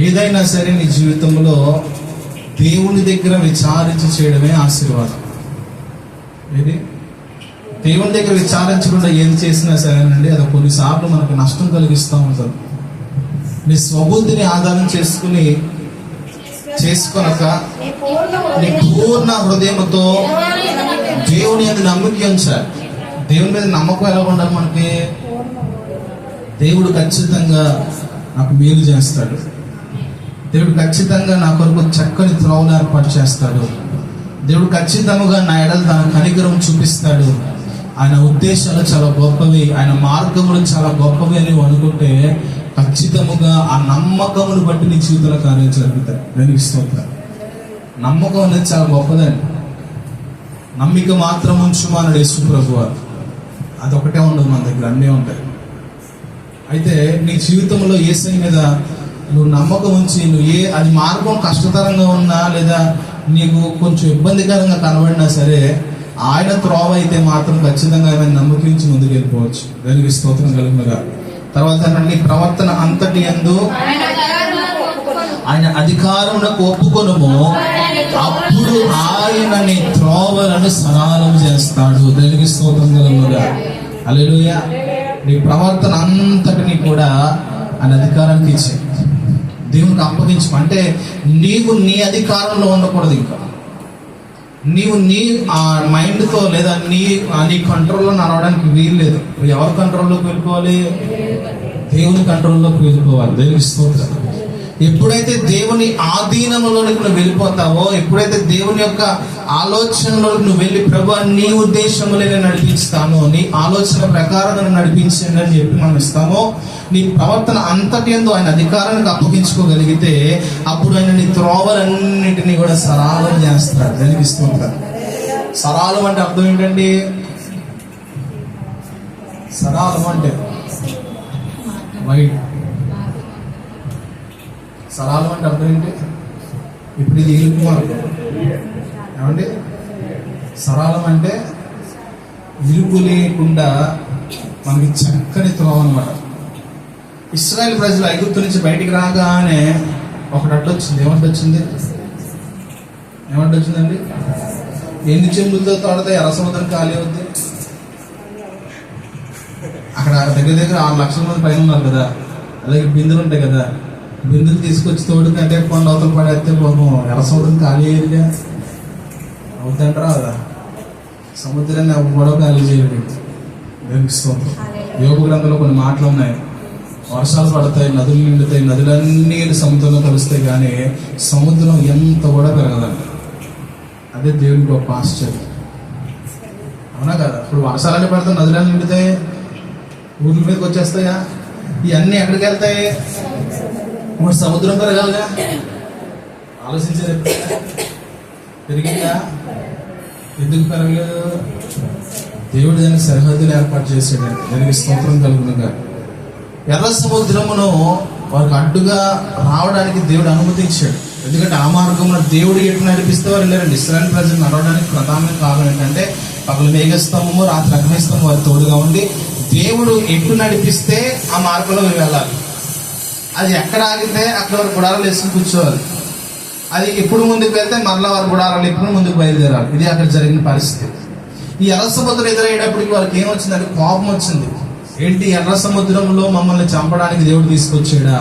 ఏదైనా సరే నీ జీవితంలో దేవుని దగ్గర విచారించి చేయడమే ఆశీర్వాదం. ఏది దేవుని దగ్గర విచారించకుండా ఏది చేసినా సరేనండి, అది కొన్నిసార్లు మనకు నష్టం కలిగిస్తూ ఉంటుంది. నీ స్వబుద్ధిని ఆధారం చేసుకొనక నీ పూర్ణ హృదయంతో దేవుని మీద నమ్మకం ఉంచాలి. దేవుని మీద నమ్మకం ఎలా ఉండాలి మనకి? దేవుడు ఖచ్చితంగా నాకు మేలు చేస్తాడు, దేవుడు ఖచ్చితంగా నా కొరకు చక్కని త్రోవలు ఏర్పాటు చేస్తాడు, దేవుడు ఖచ్చితంగా నా ఎడల తన కనికరం చూపిస్తాడు, ఆయన ఉద్దేశాలు చాలా గొప్పవి, ఆయన మార్గములు చాలా గొప్పవి అని అనుకుంటే ఖచ్చితంగా ఆ నమ్మకమును బట్టి నీ జీవితంలో కార్యాలు జరుగుతాయి. దానికి స్తోత్రం. నమ్మకం అనేది చాలా గొప్పదండి. నమ్మిక మాత్రం ఉంచుమన్నాడు యేసు ప్రభువారు. అదొకటే ఉండదు మన దగ్గర, అన్నీ ఉంటాయి. అయితే నీ జీవితంలో యేసయ్య మీద నువ్వు నమ్మకం ఉంచి, అది మార్గం కష్టతరంగా ఉన్నా లేదా నీకు కొంచెం ఇబ్బందికరంగా కనబడినా సరే, ఆయన త్రోవ అయితే మాత్రం ఖచ్చితంగా ఆయన నమ్మకించి ముందుకు వెళ్ళిపోవచ్చు. దానికి స్తోత్రం కలుగునుగా. తర్వాత నీ ప్రవర్తన అంతటి యందు ఆయన అధికారమునకు ఒప్పుకొనుము, అప్పుడు ఆయన నీ త్రోవలను సరళం చేస్తాడు. దానికి స్తోత్రం కలుగునుగా. హల్లెలూయా. నీ ప్రవర్తన అంతటిని కూడా ఆయన అధికారానికి ఇచ్చి దేవునికి అప్పగించు. అంటే నీవు నీ అధికారంలో ఉండకూడదు. ఇంకా నీవు నీ ఆ మైండ్తో లేదా నీ కంట్రోల్లో నడవడానికి వీలు లేదు. ఎవరి కంట్రోల్లోకి వెళ్ళిపోవాలి? దేవుని కంట్రోల్లోకి వెళ్ళిపోవాలి. దేవుని స్తోత్రం. ఎప్పుడైతే దేవుని ఆధీనంలోనికి నువ్వు వెళ్ళిపోతావో, ఎప్పుడైతే దేవుని యొక్క ఆలోచనలోకి నువ్వు వెళ్ళి, ప్రభువా నీ ఉద్దేశంలో నేను నడిపిస్తాను, నీ ఆలోచన ప్రకారం నన్ను నడిపించండి అని చెప్పి మనం ఇస్తామో, నీ ప్రవర్తన అంతటి యందు ఆయన అధికారానికి అప్పగించుకోగలిగితే అప్పుడు ఆయన నీ త్రోవలన్నింటినీ కూడా సరళం చేస్తాడు. దానికి స్తోత్రం. సరళం అంటే అర్థం ఏంటండి? సరళం అంటే వైట్. సరళం అంటే అర్థం ఏంటి? ఇప్పుడు ఇది ఇరుకు మార్గం ఏమండి? సరళం అంటే ఇరుకు లేకుండా మనకి చక్కని త్రోవ అన్నమాట. ఇశ్రాయేలు ప్రజలు ఐగుప్తు నుంచి బయటికి రాగానే ఒకటి అడ్డొచ్చింది. ఏమంటొచ్చిందండి? ఎన్ని చెంబులతో తోడితే ఎర్ర సముద్రం ఖాళీ అవుద్ది. అక్కడ దగ్గర 6 లక్షల మంది పైన ఉన్నారు కదా, అలాగే బిందులు ఉంటాయి కదా, బిందులు తీసుకొచ్చి తోడు కంటే కొండ అవతల పడేస్తే పాపం ఎర్ర సముద్రం ఖాళీ అయ్యేదిగా. అవుతుంటారా కదా? సముద్రాన్ని కూడా ఖాళీ చేయలేదు. యోగ గ్రంథంలో కొన్ని మాటలు ఉన్నాయి. వర్షాలు పడతాయి, నదులు నిండుతాయి, నదులన్నీ సముద్రంలో కలుస్తాయి, కానీ సముద్రం ఎంత కూడా పెరగదండి. అదే దేవుడికి గొప్ప ఆశ్చర్యం. అవునా కదా? ఇప్పుడు వర్షాలన్నీ పడితే నదులన్నీ నిండుతాయి, ఊర్ల మీదకి వచ్చేస్తాయా? ఇవన్నీ ఎక్కడికి వెళ్తాయి? ఇప్పుడు సముద్రం పెరగాలిగా. ఆలోచించేది పెరిగిందా? ఎందుకు పెరగలేదు? దేవుడు దానికి సరిహద్దులు ఏర్పాటు చేశాడు. దానికి స్తోత్రం కలుగునుగా. ఎర్ర సముద్రమును వారికి అడ్డుగా రావడానికి దేవుడు అనుమతించాడు. ఎందుకంటే ఆ మార్గంలో దేవుడు ఎటు నడిపిస్తే వారు వెళ్ళారండి. ఇశ్రాయేలు ప్రజలు నడవడానికి ప్రధానమైన కారణం ఏంటంటే, పగలు మేఘస్తంభము, రాత్రి అగ్నిస్తంభం వారి తోడుగా ఉండి దేవుడు ఎటు నడిపిస్తే ఆ మార్గంలో వెళ్ళాలి. అది ఎక్కడ ఆగితే అక్కడ వారు గుడారాలు వేసుకుని కూర్చోవాలి. అది ఎప్పుడు ముందుకు వెళ్తే మరలా వారు గుడారాలు ఎప్పుడు ముందుకు బయలుదేరాలి. ఇది అక్కడ జరిగిన పరిస్థితి. ఈ ఎర్ర సముద్రం ఎదురయ్యేటప్పటికి వారికి ఏమొచ్చిందంటే కోపం వచ్చింది. ఏంటి, ఎర్ర సముద్రంలో మమ్మల్ని చంపడానికి దేవుడు తీసుకొచ్చాడా?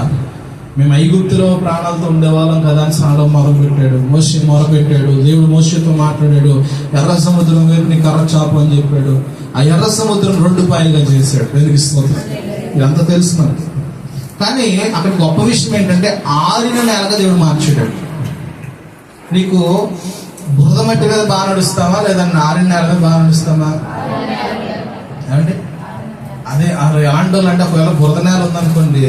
మేము ఐగుప్తులో ప్రాణాలతో ఉండేవాళ్ళం కదా అని సాడం మొరపెట్టాడు. మోషే మొరపెట్టాడు. దేవుడు మోషేతో మాట్లాడాడు. ఎర్ర సముద్రం వైపు నీ కర్ర చాపు అని చెప్పాడు. ఆ ఎర్ర సముద్రం 2 పాయలుగా చేశాడు. దేవునికి స్తోత్రం. ఇదంతా తెలుసు మనకి. కానీ అక్కడ గొప్ప విషయం ఏంటంటే ఆరిన నేలగా దేవుడు మార్చాడు. నీకు బురద మట్టి మీద బాగా నడుస్తావా లేదా ఆరిన నేల మీద బాగా నడుస్తావా? ఏమండి, అదే ఆండోళ్ళు అంటే ఒకవేళ బురద నేల ఉందనుకోండి,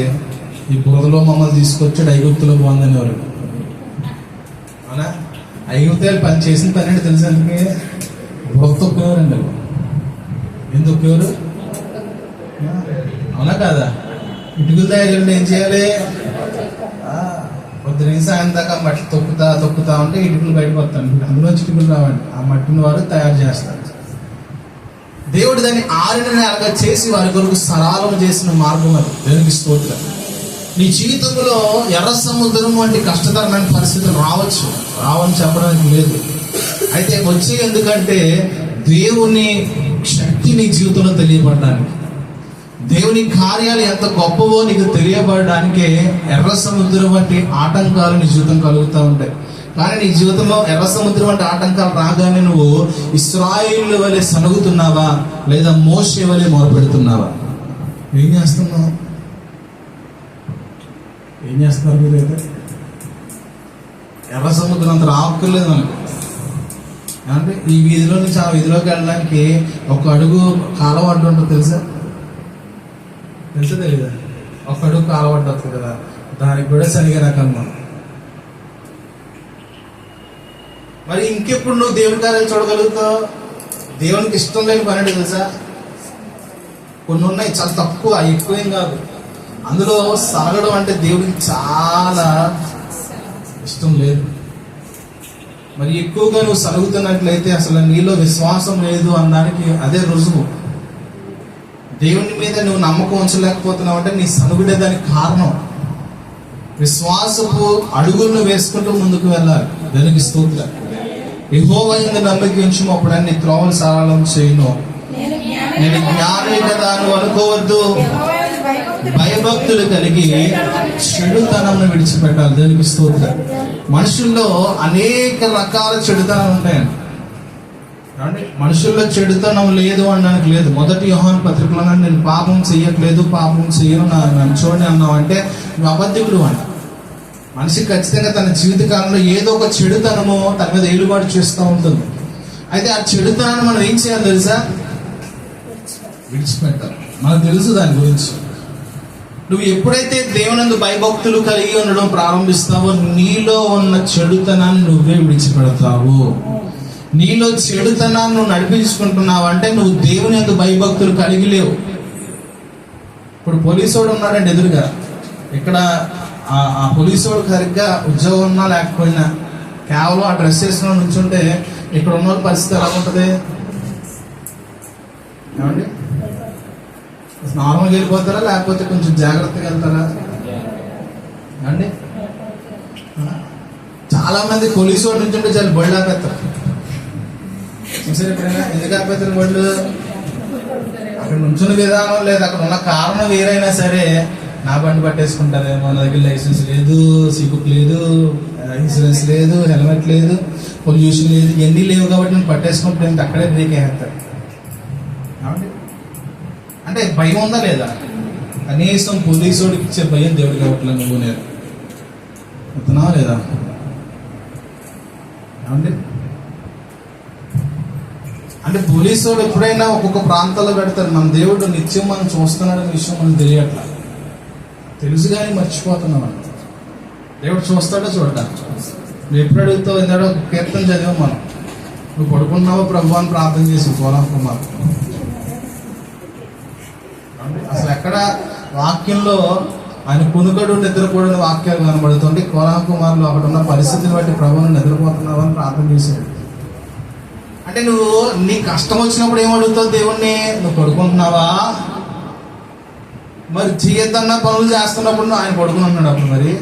ఈ బురదలో మమ్మల్ని తీసుకొచ్చాడు, ఐగుప్తులో బాగుందని ఎవరు అవునా? ఐగుప్తులు పని చేసిన పని అంటే తెలుసు. అందుకే బురద తొక్కేవారండి. ఎందుకు తొక్కేవారు? అవునా కాదా? ఇటుకలు తయారు ఏం చేయాలి? పొద్దున సాయం దాకా మట్టి తొక్కుతా ఉంటే ఇటుకలు బయటకు వస్తాను. అందులోంచి ఇటుకలు రావండి. ఆ మట్టిని వారు తయారు చేస్తారు. దేవుడు దాన్ని ఆరిన నేలగా చేసి వారి కొరకు సరళం చేసిన మార్గం అది. దేవునికి స్తోత్రం. నీ జీవితంలో ఎర్ర సముద్రం వంటి కష్టతరమైన పరిస్థితులు రావని చెప్పడానికి లేదు. అయితే వచ్చే ఎందుకంటే దేవుని శక్తి నీ జీవితంలో తెలియబడడానికి, దేవుని కార్యాలు ఎంత గొప్పవో నీకు తెలియబడడానికే ఎర్ర సముద్రం వంటి ఆటంకాలు నీ జీవితం కలుగుతూ ఉంటాయి. కానీ నీ జీవితంలో ఎర్ర సముద్రం వంటి ఆటంకాలు రాగానే నువ్వు ఇశ్రాయేలు వలె సనుగుతున్నావా లేదా మోషే వలె మొరపెడుతున్నావా? ఏం చేస్తున్నారు మీరైతే? ఎర్ర సముద్రం అంత రాక్కర్లేదు మనకి. అంటే ఈ వీధిలో నుంచి ఆ వీధిలోకి వెళ్ళడానికి ఒక అడుగు కాలవడ్డు ఉంటుంది. తెలుసా తెలీదా? ఒక అడుగు కాలవడ్డు వస్తుంది కదా, దానికి కూడా సరిగా రకమ్మా. మరి ఇంకెప్పుడు నువ్వు దేవుని కార్యాలు చూడగలుగుతావు? దేవునికి ఇష్టం లేని పని అంటే తెలుసా? కొన్ని ఉన్నాయి, చాలా తక్కువ, ఎక్కువేం కాదు. అందులో సాగడం అంటే దేవుడికి చాలా ఇష్టం లేదు. మరి ఎక్కువగా నువ్వు సరుగుతున్నట్లయితే అసలు నీలో విశ్వాసం లేదు అనడానికి అదే రుజువు. దేవుని మీద నువ్వు నమ్మకం ఉంచలేకపోతున్నావు అంటే నీ సనుగుడే దానికి కారణం. విశ్వాసపు అడుగులను వేసుకుంటూ ముందుకు వెళ్ళాలి. దానికి స్తోత్రం. యెహోవా యందు నమ్మిక ఉంచుము, అప్పుడు నీ త్రోవలు సరళం చేయను. నేను జ్ఞాని కదా అని అనుకోవద్దు. భయభక్తులు కలిగి చెడుతనంను విడిచిపెట్టాలి. దేవునికి స్తోత్రం. మనుషుల్లో అనేక రకాల చెడుతనం ఉంటాయండి. మనుషుల్లో చెడుతనం లేదు అనడానికి లేదు. 1 యోహాను పత్రికలో నేను పాపం చెయ్యట్లేదు, పాపం చెయ్యను నన్ను చూడండి అన్నావు అంటే నువ్వు అబద్ధికుడు అంట. మనిషి ఖచ్చితంగా తన జీవితకాలంలో ఏదో ఒక చెడుతనము తన మీద ఏలుబాటు చేస్తూ ఉంటుంది. అయితే ఆ చెడుతనాన్ని మనం ఏం చేయాలి తెలుసా? విడిచిపెట్టాలి. మనకు తెలుసు దాని గురించి. నువ్వు ఎప్పుడైతే దేవునందు భయభక్తులు కలిగి ఉండడం ప్రారంభిస్తావో నీలో ఉన్న చెడుతనాన్ని నువ్వే విడిచిపెడతావు. నీలో చెడుతనాన్ని నువ్వు నడిపించుకుంటున్నావు అంటే నువ్వు దేవుని యందు భయభక్తులు కలిగి లేవు. ఇప్పుడు పోలీసోడు ఉన్నాడండి ఎదురుగా. ఇక్కడ ఆ పోలీసోడు సరిగ్గా ఉద్యోగం ఉన్నా లేకపోయినా కేవలం ఆ డ్రెస్ వేసుకుని నుంచుంటే ఇక్కడ ఉన్న వాళ్ళ పరిస్థితి ఎలా ఉంటుంది? ఏమండి, నార్మల్గా వెళ్ళిపోతారా లేకపోతే కొంచెం జాగ్రత్తగా వెళ్తారా? అండి, చాలా మంది పోలీసు వాడి నుంచి ఉంటే చాలా బళ్ళు ఆపేస్తారు. ఎప్పుడైనా ఎందుకు ఆపేస్తారు బళ్ళు? అక్కడ నుంచున్న విధానం లేదు, అక్కడ ఉన్న కారణం వేరైనా సరే నా బండి పట్టేసుకుంటారేమో, నా దగ్గర లైసెన్స్ లేదు, సీబుక్ లేదు, ఇన్సూరెన్స్ లేదు, హెల్మెట్ లేదు, పొల్యూషన్ లేదు, ఇవన్నీ లేవు కాబట్టి నేను పట్టేసుకుంటే అక్కడే బ్రేక్ వేస్తారు. అంటే భయం ఉందా లేదా? కనీసం పోలీసుడికి ఇచ్చే భయం దేవుడు కాబట్టి నువ్వు నేను చెప్తున్నావా లేదా? అంటే పోలీసుడు ఎప్పుడైనా ఒక్కొక్క ప్రాంతాల్లో పెడతారు. మన దేవుడు నిత్యం మనం చూస్తున్నాడనే విషయం మనం తెలియట్లా. తెలుసు కానీ మర్చిపోతున్నాం. దేవుడు చూస్తాడో చూడటా? నువ్వు ఎప్పుడు అడుగుతావు? ఎందుకంటే ఒక కీర్తన చదివాం మనం, నువ్వు పడుకున్నావో ప్రభు అని ప్రార్థన చేసి కోలా కుమార్. అసలు ఎక్కడ వాక్యంలో ఆయన కునుకడు నిద్రపోవడం వాక్యాలు కనబడుతుంది. కోలా కుమార్లో అక్కడ ఉన్న పరిస్థితిని బట్టి ప్రభువును నిద్రపోతున్నావు అని ప్రార్థన చేశాడు. అంటే నువ్వు నీ కష్టం వచ్చినప్పుడు ఏమడుగుతావు దేవుణ్ణి? నువ్వు పడుకుంటున్నావా? మరి చేయొద్దన్న పనులు చేస్తున్నప్పుడు ఆయన పడుకుని ఉన్నాడు.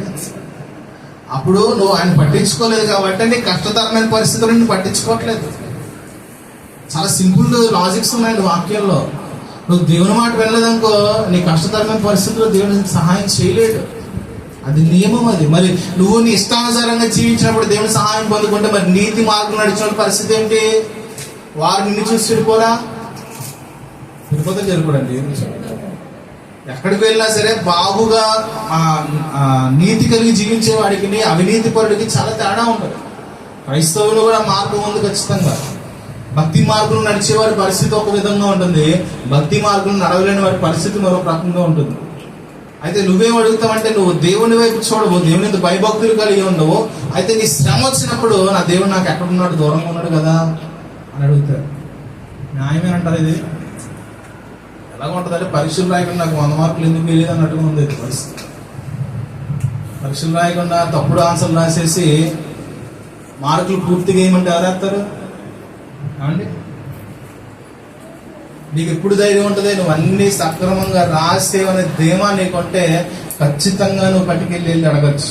అప్పుడు నువ్వు ఆయన పట్టించుకోలేదు కాబట్టి నీ కష్టతరమైన పరిస్థితులు నువ్వు పట్టించుకోవట్లేదు. చాలా సింపుల్ లాజిక్స్ ఉన్నాయండి వాక్యంలో. నువ్వు దేవుని మాట వెళ్ళలేదనుకో నీ కష్టతరమైన పరిస్థితుల్లో దేవుని సహాయం చేయలేడు. అది నియమం. అది మరి నువ్వు నీ ఇష్టానుసారంగా జీవించినప్పుడు దేవుని సహాయం పొందుకుంటే మరి నీతి మార్గం నడిచిన పరిస్థితి ఏంటి? వారు నిన్ను చూసి చెడిపోరా? తిరుపతి చెడిపోరండి. ఎక్కడికి వెళ్ళినా సరే బాగుగా నీతి కలిగి జీవించే వాడికి అవినీతి పరుడికి చాలా తేడా ఉంటుంది. క్రైస్తవులు కూడా మార్గం ఉంది ఖచ్చితంగా. భక్తి మార్గంలో నడిచేవారి పరిస్థితి ఒక విధంగా ఉంటుంది, భక్తి మార్గంలో నడవలేని వారి పరిస్థితి మరొక రకంగా ఉంటుంది. అయితే నువ్వేం అడుగుతావంటే, నువ్వు దేవుని వైపు చూడవు, దేవుని భయభక్తులు కలిగి ఉండవు. అయితే నీ శ్రమ వచ్చినప్పుడు నా దేవుడు నాకు ఎక్కడున్నాడు, దూరంగా ఉన్నాడు కదా అని అడుగుతారు. న్యాయమేనంటారు. ఇది ఎలాగ ఉంటుంది అంటే, పరీక్షలు రాయకుండా నాకు 100 మార్కులు ఎందుకు వేయలేదు అన్నట్టుగా ఉంది పరిస్థితి. పరీక్షలు రాయకుండా తప్పుడు ఆన్సర్లు రాసేసి మార్కులు పూర్తిగా ఏమంటే ఎవరేస్తారు అండి? నీకు ఎప్పుడు ధైర్యం ఉంటుంది? నువ్వు అన్ని సక్రమంగా రాసేవనే ధీమా నీకుంటే ఖచ్చితంగా నువ్వు పట్టుకెళ్ళి అడగచ్చు.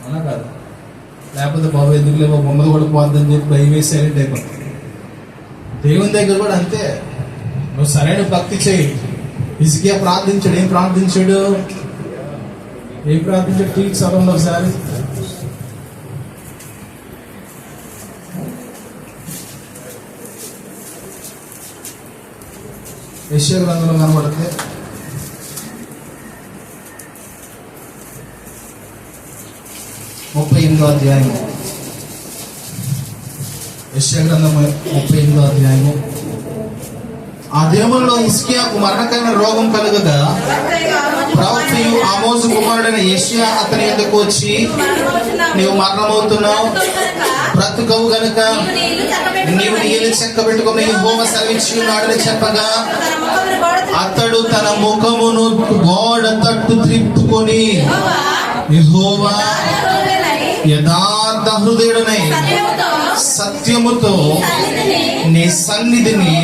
అలా కాదు, లేకపోతే బాబు ఎందుకు లేవో బొమ్మలు కూడా పోద్దని చెప్పి భయం వేసి సైలెంట్ అయిపోతుంది. దేవుని దగ్గర కూడా అంతే. నువ్వు సరైన భక్తి చేయి. హిజ్కియా ప్రార్థించాడు. ఏం ప్రార్థించాడు? టీచ్ చదవండి ఒకసారి. యెషయా గ్రంథంలో కనబడితే 38వ అధ్యాయం. యెషయా గ్రంథం 38వ అధ్యాయము. ఆ దినములలో హిజ్కియాకు మరణకరమైన రోగం కలుగగా ప్రవక్తయు ఆమోజు కుమారుడైన యెషయా అతని యొద్దకు వచ్చి, నీవు మరణమవుతున్నావు, బ్రతుకవు గనుక నీవు నీ ఇల్లు చక్కబెట్టుకుని యెహోవా సెలవిచ్చి ఉన్నాడని చెప్పగా, అతడు తన ముఖమును గోడ తట్టు త్రిప్పుకొని, యెహోవా యథార్థ హృదయుడనై సత్యముతో నీ సన్నిధిని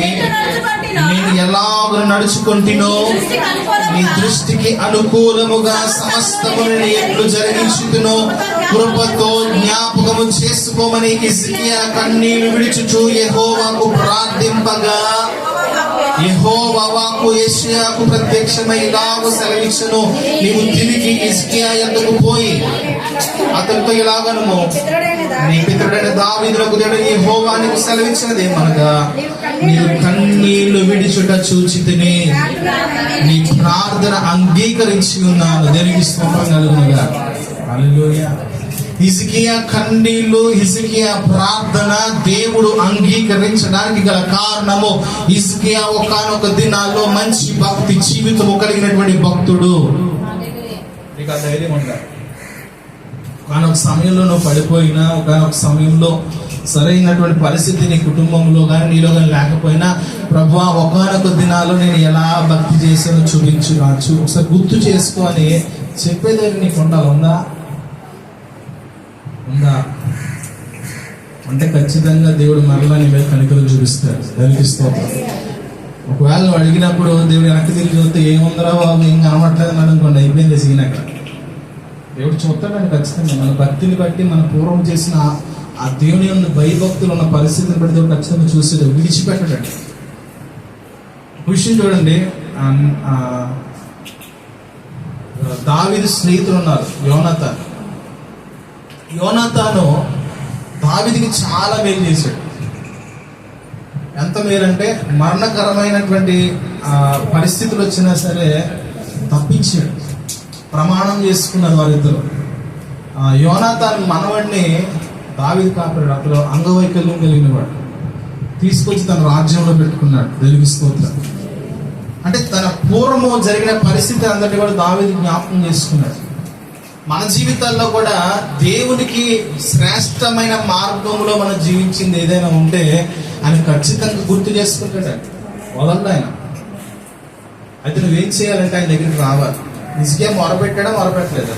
నేను ఎలాగ నడుచుకుంటునో, నీ దృష్టికి అనుకూలముగా సమస్తమును ఎట్లు జరిగించుతునో కృపతో జ్ఞాపకము చేసుకోమని హిజ్కియా కన్నీళ్లు విడుచుచు యెహోవాకు ప్రార్థింపగా, యెహోవా వాక్కు యెషయాకు ప్రత్యక్షమై ఇలాగ సెలవిచ్చును, నీవు తిరిగి హిజ్కియా యొద్దకు పోయి అతనితో ఇలాగనుము, నీ పితరుడైన దావీదునకు దేవుడు యెహోవా నీకు సెలవిచ్చినదేమనగా, నీవు కన్నీళ్లు విడిచుట చూచితిని, నీ ప్రార్థన అంగీకరించి ఉన్నాను. దేనికి స్తోత్రం కలుగునుగా. హల్లెలూయా. హిజ్కియా కన్నీళ్లు, హిజ్కియా ప్రార్థన దేవుడు అంగీకరించడానికి గల కారణము, హిజ్కియా ఒకానొక దినాల్లో మంచి భక్తి జీవితము కలిగినటువంటి భక్తుడు. నీకు ఆ ధైర్యం ఉండాలి. ఒకనొక సమయంలో నువ్వు పడిపోయినా, ఒకనొక సమయంలో సరైనటువంటి పరిస్థితి నీ కుటుంబంలో కానీ నీలో కానీ లేకపోయినా, ప్రభువా ఒకనొక దినాల్లో నేను ఎలా భక్తి చేశానో చూపించు, ఒకసారి గుర్తు చేసుకో అని చెప్పేదాన్ని నీకు ఉండాలి. ఉందా అంటే ఖచ్చితంగా దేవుడు మరలా నీ మీద కనికరం చూపిస్తాడు. దానికి స్తోత్రం. ఒకవేళ నువ్వు అడిగినప్పుడు దేవుడు వెనక్కి తిరిగి చూస్తే ఏముందరా బాబు ఏం కనబడలేదు అనుకోండి, అయిపోయింది సీన్ అక్కడ. దేవుడు చూస్తాడని ఖచ్చితంగా మన భక్తిని బట్టి, మన పూర్వం చేసిన ఆ దేవుని ఉన్న భయభక్తులు ఉన్న పరిస్థితిని బట్టి దేవుడు ఖచ్చితంగా చూసేది, విడిచిపెట్టడండి. విషయం చూడండి, దావీదు స్నేహితులు ఉన్నారు, యోనాతాను దావీదుకి చాలా మేలు చేశాడు. ఎంత మేలంటే మరణకరమైనటువంటి పరిస్థితులు వచ్చినా సరే తప్పించాడు. ప్రమాణం చేసుకున్నారు వారిద్దరు. యోనాతాను మనవాడిని దావీదు కాపాడాడు. అతను అంగవైకల్యం కలిగిన వాడు, తీసుకొచ్చి తన రాజ్యంలో పెట్టుకున్నాడు. దేవునికి స్తోత్రం. అంటే తన పూర్వము జరిగిన పరిస్థితి అందరినీ కూడా దావీదు జ్ఞాపకం చేసుకున్నాడు. మన జీవితాల్లో కూడా దేవునికి శ్రేష్టమైన మార్గంలో మనం జీవించింది ఏదైనా ఉంటే ఆయన ఖచ్చితంగా గుర్తు చేసుకుంటాడు. వదలడు ఆయన. అయితే నువ్వేం చేయాలంటే ఆయన దగ్గరికి రావాలి. నిజంగా మొరపెట్టలేదా?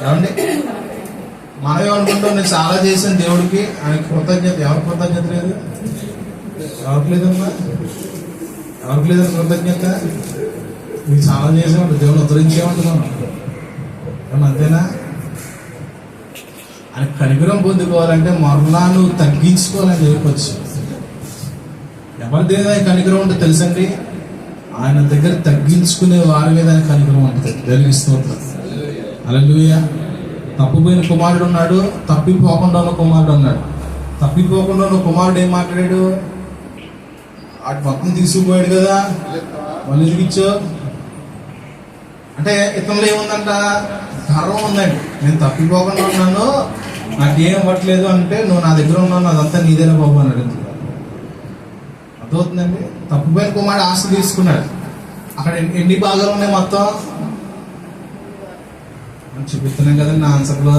ఏమండి, మనం ఏమనుకుంటాం, నేను చాలా చేశాను దేవుడికి, ఆయన కృతజ్ఞత. ఎవరి కృతజ్ఞత లేదు? ఎవరికి లేదమ్మా, ఎవరికి లేదని కృతజ్ఞత? నువ్వు చాలా చేసామంటే దేవుని ఉద్ధరించేమంటున్నాను. అంతేనా? ఆయన కనికరం పొందుకోవాలంటే మరలా నువ్వు తగ్గించుకోవాలని చెప్పొచ్చు. ఎవరి దేని కనికరం ఉంటే తెలుసండి, ఆయన దగ్గర తగ్గించుకునే వారి మీద ఆయన కనికరం ఉంటుంది. దేవునికి స్తోత్రం. హల్లెలూయా. తప్పిపోయిన కుమారుడు ఉన్నాడు, తప్పిపోకుండా ఉన్న కుమారుడు ఉన్నాడు. తప్పిపోకుండా ఉన్న కుమారుడు ఏం మాట్లాడాడు? అటు మొత్తం తీసుకుపోయాడు కదా, మళ్ళీ తిరిగిచ్చో అంటే ఇతనిలో ఏముందంట? గర్వం ఉందండి. నేను తప్పిపోకుండా ఉన్నాను, నాకేం ఇవ్వట్లేదు అంటే నువ్వు నా దగ్గర ఉన్నావు, అదంతా నీదేనా బాబు అన్నాడు. అర్థమవుతుందండి? తప్పిపోయిన కుమారుడు ఆస్తి తీసుకున్నాడు. అక్కడ ఎన్ని భాగాలు ఉన్నాయి మొత్తం చూపిస్తున్నాం కదండి. నా ఆన్సర్లో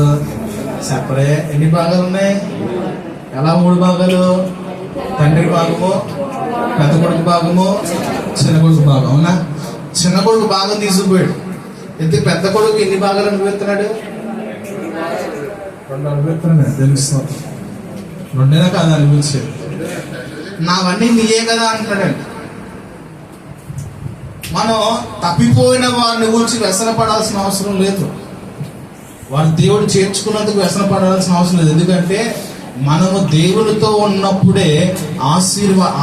చెప్పరే ఎన్ని భాగాలు ఉన్నాయి? ఎలా 3 భాగాలు? తండ్రి భాగము, పెద్ద కొడుకు భాగము, చిన్న కొడుకు భాగం. అవునా? చిన్న కొడుకు భాగం తీసుకుపోయాడు. ఎందుకు? పెద్ద కొడుకు ఎన్ని భాగాలు అనుభవిస్తున్నాడు? 2 అనుభవిస్తున్నాడు. తెలుస్తుంది. 2 కాదు అనిపించేది. నావన్నీ నీయే కదా అంటున్నాడండి. మనం తప్పిపోయిన వారిని గురించి వ్యసన పడాల్సిన అవసరం లేదు. వారు దేవుడు చేర్చుకున్నందుకు వ్యసన పడాల్సిన అవసరం లేదు. ఎందుకంటే మనము దేవునితో ఉన్నప్పుడే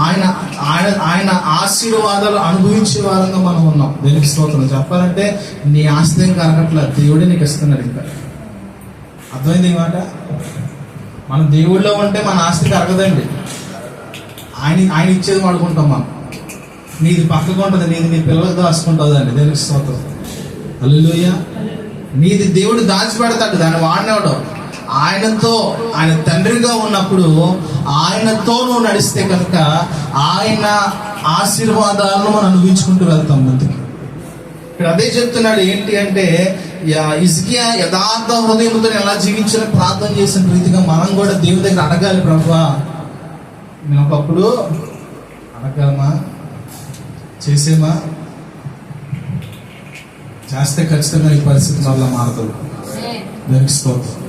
ఆయన ఆశీర్వాదాలు అనుభవించే వారంగా మనం ఉన్నాం. దేవునికి స్తోత్రం. చెప్పాలంటే నీ ఆస్తి ఏం కరగట్లేదు, దేవుడే నీకు ఇస్తున్నాడు. ఇంకా అర్థమైంది ఈ మాట? మనం దేవుళ్ళలో ఉంటే మన ఆస్తి కరగదండి. ఆయన ఇచ్చేది వాడుకుంటాం మనం. నీది పక్కకు ఉంటుంది, నీది నీ పిల్లలకు దాచుకుంటుంది అండి. దేవునికి స్తోత్రం. హల్లెలూయా. నీది దేవుడు దాచిపెడతాడు, దాన్ని వాడినవాడు. ఆయన తండ్రిగా ఉన్నప్పుడు ఆయనతో నువ్వు నడిస్తే కనుక ఆయన ఆశీర్వాదాలను మనం అనుభవించుకుంటూ వెళ్తాం ముందుకి. ఇక్కడ అదే చెప్తున్నాడు. ఏంటి అంటే హిజ్కియా యథార్థ హృదయంతో ఎలా జీవించాలని ప్రార్థన చేసిన రీతిగా మనం కూడా దేవుని దగ్గర అడగాలి. ప్రభువా, నేను ఒకప్పుడు అడగలమా, చేసేమా, చేస్తే ఖచ్చితంగా ఈ పరిస్థితి వల్ల మారదు. దానికి స్తోత్రం.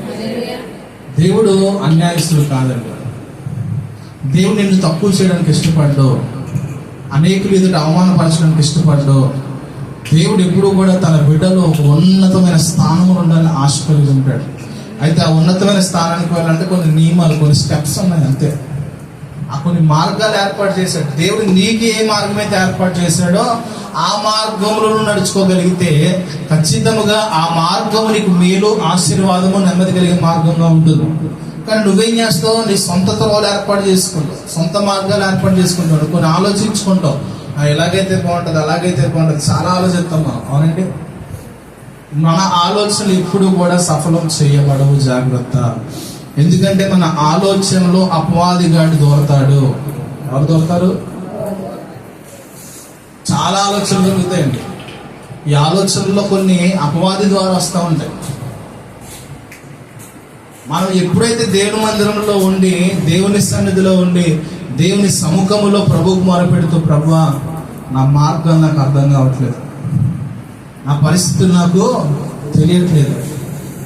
దేవుడు అన్యాయస్తుడు కాదండి. దేవుడు నిన్ను తక్కువ చేయడానికి ఇష్టపడ్డు, అనేకులు ఎదుట అవమానపరచడానికి ఇష్టపడ్డు. దేవుడు ఎప్పుడూ కూడా తన బిడ్డలో ఒక ఉన్నతమైన స్థానంలో ఉండాలని ఆశ కలిగి ఉంటాడు. అయితే ఆ ఉన్నతమైన స్థానానికి వెళ్ళాలంటే కొన్ని నియమాలు, కొన్ని స్టెప్స్ ఉన్నాయి అంతే. ఆ కొన్ని మార్గాలు ఏర్పాటు చేశాడు దేవుడు. నీకు ఏ మార్గం అయితే ఏర్పాటు చేశాడో ఆ మార్గంలో నడుచుకోగలిగితే ఖచ్చితంగా ఆ మార్గం నీకు మేలు, ఆశీర్వాదము, నెమ్మది కలిగే మార్గంగా ఉంటుంది. కానీ నువ్వేం చేస్తావు? నీ సొంత త్రోవలు ఏర్పాటు చేసుకుంటావు, సొంత మార్గాలు ఏర్పాటు చేసుకుంటావు, కొన్ని ఆలోచించుకుంటావు. ఎలాగైతే బాగుంటుంది, అలాగైతే బాగుంటుంది, చాలా ఆలోచిస్తాం మనం. అవునండి? మన ఆలోచనలు ఎప్పుడు కూడా సఫలం చేయబడవు. జాగ్రత్త. ఎందుకంటే మన ఆలోచనలో అపవాదిగాడు దూరతాడు. ఎవరు దూరతారు? చాలా ఆలోచనలు జరుగుతాయండి. ఈ ఆలోచనలో కొన్ని అపవాది ద్వారా వస్తూ ఉంటాయి. మనం ఎప్పుడైతే దేవుని మందిరంలో ఉండి, దేవుని సన్నిధిలో ఉండి, దేవుని సముఖములో ప్రభువుకు మొరపెడుతూ, ప్రభువా నా మార్గం నాకు అర్థం కావట్లేదు, నా పరిస్థితులు నాకు తెలియట్లేదు,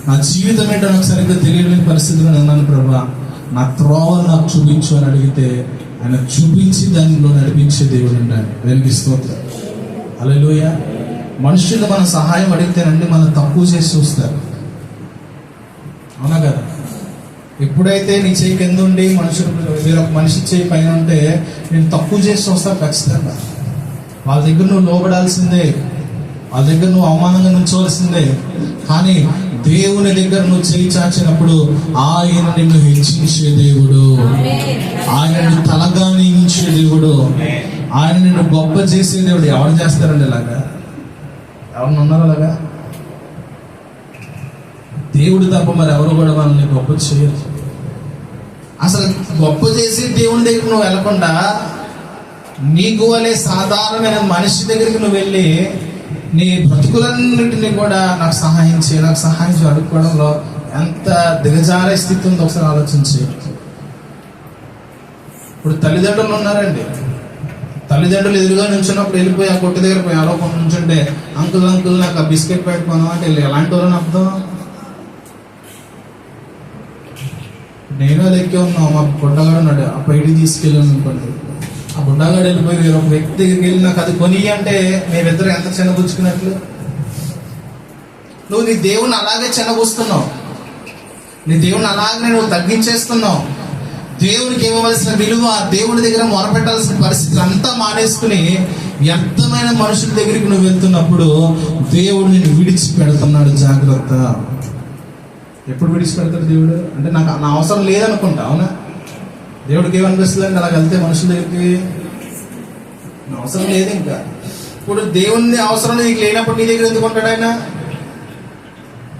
నా జీవితం ఏంటో నాకు సరిగ్గా తెలియలేని పరిస్థితుల్లో ఉన్నాను, ప్రభువా నా త్రోవలు నాకు చూపించు అని అడిగితే ఆయన చూపించి దానిలో నడిపించే దేవుడు అండి. దానికి స్తోత్రం. హల్లెలూయా. మనుషులు మన సహాయం అడిగితేనండి మనం తక్కువ చేసి చూస్తారు. అవునా కదా? ఎప్పుడైతే నీ చేయి కింద ఉండి వేరొక మనిషి చేయి పైన ఉంటే నేను తక్కువ చేసి చూస్తాను ఖచ్చితంగా. వాళ్ళ దగ్గర నువ్వు లోబడాల్సిందే, వాళ్ళ దగ్గర నువ్వు అవమానంగా నుంచోవలసిందే. కానీ దేవుని దగ్గర నువ్వు చేయి చాచినప్పుడు ఆయన నిన్ను హెచ్చించే దేవుడు, ఆయన నిన్ను తలగా నియమించే దేవుడు, ఆయన నిన్ను గొప్ప చేసే దేవుడు. ఎవరు చేస్తారండి ఇలాగా? ఎవరిని ఉన్నారు అలాగా? దేవుడు తప్ప మరి ఎవరు కూడా మనల్ని గొప్ప చేయరు. అసలు గొప్ప చేసి దేవుని దగ్గర నువ్వు వెళ్ళకుండా నీకు వలే సాధారణమైన మనిషి దగ్గరికి నువ్వు వెళ్ళి నీ బ్రతుకులన్నింటినీ కూడా నాకు సహాయం చేయి, నాకు సహాయం చేయి అడుక్కోవడంలో ఎంత దిగజారే స్థితి ఉందో ఒకసారి ఆలోచించి. ఇప్పుడు తల్లిదండ్రులు ఉన్నారండి, తల్లిదండ్రులు ఎదురుగా నుంచున్నప్పుడు వెళ్ళిపోయి ఆ కొట్టు దగ్గర పోయి అలా నుంచుంటే అంకుల్ అంకుల్ నాకు ఆ బిస్కెట్ పెట్టుకోను అంటే ఎలాంటి వాళ్ళని అర్థం? నేను లెక్కే ఉన్నాం. మా బుడ్డగాడు ఉన్నాడు, ఆ బయటికి తీసుకెళ్ళాను అనుకోండి. ఆ బుడ్డగాడు వెళ్ళిపోయి వేరొక వ్యక్తి దగ్గరికి వెళ్ళి నాకు అది కొని అంటే మేమిద్దరు ఎంత చిన్నపుచ్చుకున్నట్లు. నువ్వు నీ దేవుని అలాగే చిన్నపుస్తున్నావు, నీ దేవుని అలాగే నువ్వు తగ్గించేస్తున్నావు. దేవునికి ఇవ్వవలసిన విలువ, దేవుని దగ్గర మొరపెట్టాల్సిన పరిస్థితి అంతా మానేసుకుని వ్యర్థమైన మనుషుల దగ్గరికి నువ్వు వెళ్తున్నప్పుడు దేవుడు నిన్ను విడిచిపెడుతున్నాడు. జాగ్రత్త. ఎప్పుడు విడిచిపెడతాడు దేవుడు? అంటే నాకు నా అవసరం లేదనుకుంటా, అవునా? దేవుడికి ఏమనిపిస్తుంది అంటే అలా వెళ్తే మనుషుల దగ్గరికి నా అవసరం లేదు. ఇంకా ఇప్పుడు దేవుని అవసరం నీకు లేనప్పుడు నీ దగ్గర ఎందుకు ఉంటాడు ఆయన?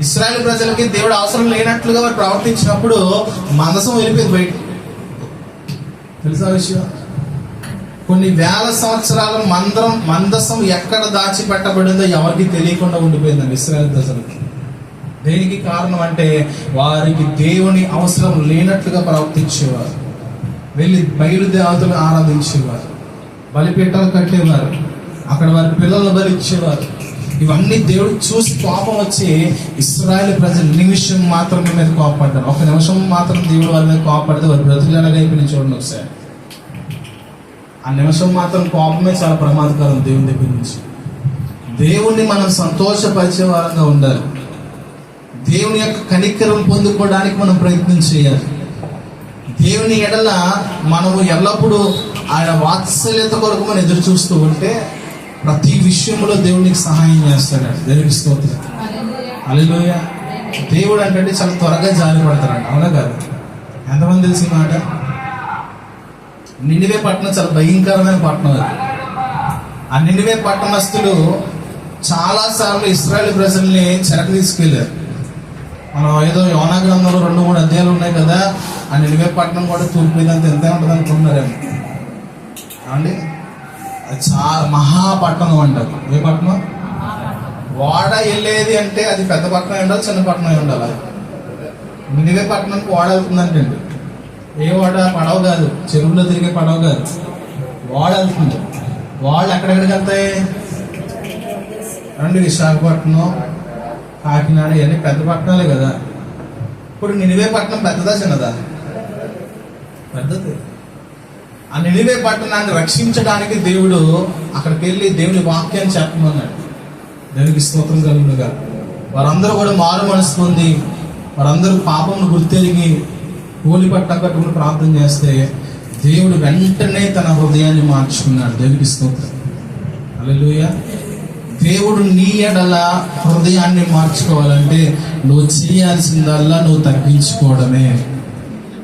ఇశ్రాయేలు ప్రజలకి దేవుడు అవసరం లేనట్లుగా వారు ప్రవర్తించినప్పుడు మందసం వెళ్ళిపోయింది బయట. తెలుసా విషయం? కొన్ని వేల సంవత్సరాల మందసం ఎక్కడ దాచిపెట్టబడిందో ఎవరికి తెలియకుండా ఉండిపోయిందండి ఇశ్రాయేలు ప్రజలకి. దేనికి కారణం అంటే వారికి దేవుని అవసరం లేనట్లుగా ప్రవర్తించేవారు. వెళ్ళి బయలు దేవతలు ఆరాధించేవారు, బలిపీఠాలు కట్టేవారు, అక్కడ వారి పిల్లలను బలిచ్చేవారు. ఇవన్నీ దేవుడు చూసి కోపం వచ్చి ఇశ్రాయేలు ప్రజలు నిమిషం మాత్రం మీద కోపపడ్డారు. ఒక నిమిషం మాత్రం దేవుడు వారి మీద కోపపడితే వారి బ్రతుకులు ఎలాగైపోయిన చూడండి ఒకసారి. ఆ నిమిషం మాత్రం కోపమే చాలా ప్రమాదకరం దేవుని దగ్గర నుంచి. దేవుణ్ణి మనం సంతోషపరిచే వారంగా ఉండాలి. దేవుని యొక్క కనికరం పొందుకోవడానికి మనం ప్రయత్నం చేయాలి. దేవుని ఎడల మనము ఎల్లప్పుడూ ఆయన వాత్సల్యత కొరకు మనం ఎదురు చూస్తూ ఉంటే ప్రతి విషయంలో దేవునికి సహాయం చేస్తాడు. దేవునికి స్తోత్రం. హల్లెలూయా. దేవుడు అంటే చాలా త్వరగా జాలి పడతాడు, అవునా కాదు? ఎంతమంది తెలిసి మాట? నినివే పట్టణం చాలా భయంకరమైన పట్టణం అది. ఆ నినివే పట్టణస్తులు చాలా సార్లు ఇశ్రాయేలు ప్రజల్ని చెరకు తీసుకెళ్లారు. మనం ఏదో యోనా గ్రంథంలో 2-3 అధ్యాయాలు ఉన్నాయి కదా. ఆ నినివే పట్టణం కూడా తూర్పుదంతా ఎంత ఉంటుంది అనుకుంటున్నారేమో అండి. అది చాలా మహాపట్టణం అంటారు. ఏ పట్టణం? వాడ వెళ్ళేది అంటే అది పెద్ద పట్టణం ఉండాలి, చిన్న పట్టణం ఉండాలి. నినివే పట్టణంకి వాడ వెళ్తుందంటే ఏ వాడ? పడవ కాదు, చెరువులో తిరిగే పడవ కాదు, వాడ వెళ్తుంది. వాళ్ళు ఎక్కడెక్కడికి వెళ్తాయి రండి? విశాఖపట్నం, కాకినాడ, ఇవన్నీ పెద్ద పట్టణాలే కదా. ఇప్పుడు నినివే పట్టణం పెద్దదా చిన్నదా? పెద్దది. ఆ నినివే పట్టణాన్ని రక్షించడానికి దేవుడు అక్కడికి వెళ్ళి దేవుని వాక్యాన్ని చెప్పమన్నాడు. దేవునికి స్తోత్రం కలుగునుగా. వారందరూ కూడా మారు మనసు పొంది వారందరూ పాపమును గుర్తెరిగి హోలీ పట్ట కట్టుకుని ప్రార్థన చేస్తే దేవుడు వెంటనే తన హృదయాన్ని మార్చుకున్నాడు. దేవునికి స్తోత్రం. హల్లెలూయా. దేవుడు నీ ఎడల హృదయాన్ని మార్చుకోవాలంటే నువ్వు చేయాల్సిందల్లా నువ్వు తగ్గించుకోవడమే.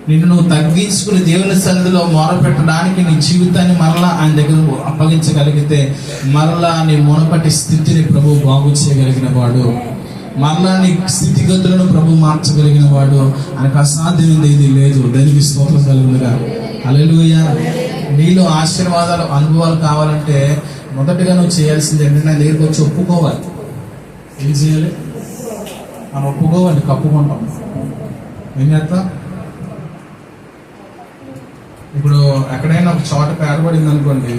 నిన్ను నువ్వు తగ్గించుకుని దేవుని సన్నిధిలో మొరపెట్టడానికి నీ జీవితాన్ని మరలా ఆయన దగ్గర అప్పగించగలిగితే మరలా నీ మునపటి స్థితిని ప్రభు బాగు చేయగలిగిన వాడు, మరలా నీ స్థితిగతులను ప్రభు మార్చగలిగిన వాడు. ఆయనకు అసాధ్యమైంది ఏది లేదు. దేనికి స్తోత్రం కలుగునుగా. హల్లెలూయా. నీలో ఆశీర్వాదాలు, అనుభవాలు కావాలంటే మొదటిగా నువ్వు చేయాల్సింది ఏంటంటే నా దగ్గరికి వచ్చి ఒప్పుకోవాలి. ఏం చేయాలి? మనం ఒప్పుకోవాలి, కప్పుకుంటాం. ఏం చేస్తాం? ఇప్పుడు ఎక్కడైనా ఒక చోట పేరబడింది అనుకోండి,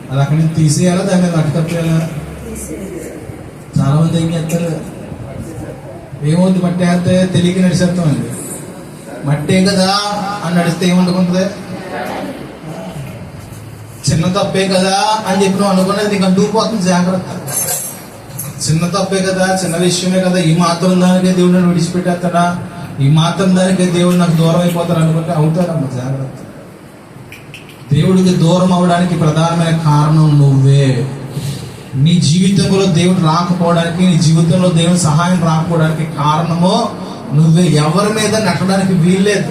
అది అక్కడి నుంచి తీసేయాలా, దాని మీద మట్టి కప్పేయాలా? చాలా మంది ఏం చేస్తారు? ఏమవుతుంది? మట్టి వేస్తే తెలియక నడిచేస్తామండి. మట్టే కదా అని నడిస్తే ఏమనుకుంటుంది? చిన్న తప్పే కదా అని చెప్పి నువ్వు అనుకున్నది నీకు అంటుకుపోతుంది. జాగ్రత్త. చిన్న తప్పే కదా, చిన్న విషయమే కదా, ఈ మాత్రం దానికే దేవుడు నన్ను విడిచిపెట్టేస్తాడా, ఈ మాత్రం దానికే దేవుడు నాకు దూరం అయిపోతాడు అనుకుంటే అవుతాడమ్మ. జాగ్రత్త. దేవుడికి దూరం అవడానికి ప్రధానమైన కారణం నువ్వే. నీ జీవితంలో దేవుడు రాకపోవడానికి, నీ జీవితంలో దేవుని సహాయం రాకపోవడానికి కారణమో నువ్వే. ఎవరి మీద నెట్టడానికి వీల్లేదు.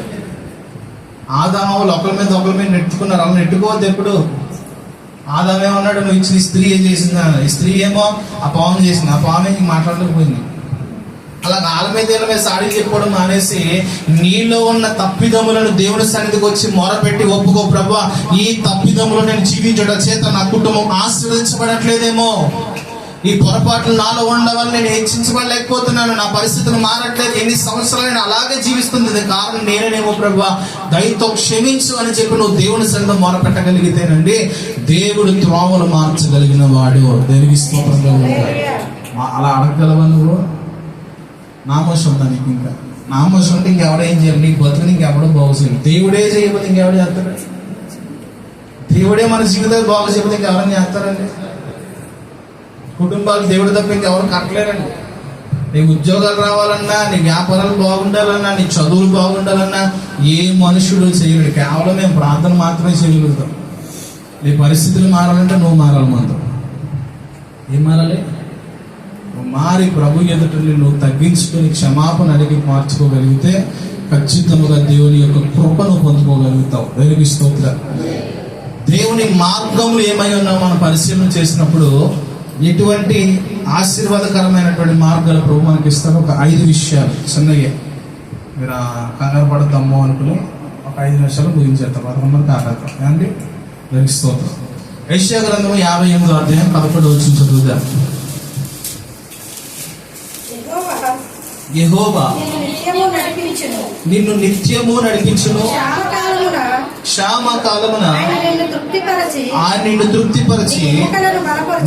ఆదాము ఒకరి మీద నెట్టుకున్నారు. అలా నెట్టుకోవద్దు ఎప్పుడు. ఆదామేమన్నాడు? నువ్వు ఇచ్చిన స్త్రీ ఏం చేసిందా? ఈ స్త్రీ ఏమో ఆ పాము చేసింది, ఆ పాము ఏం మాట్లాడలేకపోయింది. అలా వాళ్ళ మీద సాడి చెప్పుకోవడం మానేసి నీలో ఉన్న తప్పిదములను దేవుని సన్నిధికి వచ్చి మొరపెట్టి ఒప్పుకో. ప్రభువా, ఈ తప్పిదములు నేను జీవించడం చేత నా కుటుంబం ఆశీర్వదించబడట్లేదేమో, ఈ పొరపాట్లు నాలో ఉండడం వల్ల నేను హెచ్చించబడలేకపోతున్నాను, నా పరిస్థితులు మారట్లేదు, ఎన్ని సంవత్సరాలు నేను అలాగే జీవిస్తుంది, కారణం నేనేమో ప్రభువా దయతో క్షమించు అని చెప్పి నువ్వు దేవుని సన్నిధిలో మొరపెట్టగలిగితేనండి దేవుడు త్రోవలు మార్చగలిగిన వాడు. దేవునికి స్తోత్రం కలుగునుగాక. అలా అడగగలవా నువ్వు? నామోషం ఉందా నీకు? ఇంకా నామోషం ఉంటే ఇంకెవడేం చేయాలి? నీకు బతుకుని ఇంకెవడో బాగు చేయాలి. దేవుడే చేయకపోతే ఇంకెవడ చేస్తాడు? దేవుడే మన జీవితాలు బాగు చేయకపోతే ఇంకెవరైనా చేస్తారండి? కుటుంబాలు దేవుడు తప్ప ఇంకెవరు కట్టలేరండి. నీకు ఉద్యోగాలు రావాలన్నా, నీ వ్యాపారాలు బాగుండాలన్నా, నీ చదువులు బాగుండాలన్నా ఏ మనుషుడు చేయలేడు. కేవలం మేము ప్రార్థన మాత్రమే చేయగలుగుతాం. నీ పరిస్థితులు మారాలంటే నువ్వు మారాలి. మాత్రం ఏం మారాలి? నువ్వు మారి ప్రభు ఎదుట నువ్వు తగ్గించుకొని క్షమాపణ అడిగి మార్చుకోగలిగితే ఖచ్చితంగా దేవుని యొక్క కృపను పొందుకోగలుగుతావు. దేవునికి స్తోత్రం. దేవుని మార్గములు ఏమై ఉన్నావు మనం పరిశీలన చేసినప్పుడు ఎటువంటి ఆశీర్వాదకరమైనటువంటి మార్గాలు ప్రభు మనకి ఇస్తారు. ఒక 5 విషయాలు చిన్నయ్యే, మీరు కంగారు పడతాము అనుకుని ఒక 5 నిమిషాలు ముగించేస్తాం. 11 కాకతాం ఏమండి. దేవునికి స్తోత్రం. యెషయా గ్రంథము 58వ అధ్యాయం 11వ వచనం చదువుదాం. యెహోవా నిన్ను నిత్యము నడిపించును, క్షామకాలమున ఆయన నిన్ను తృప్తిపరచి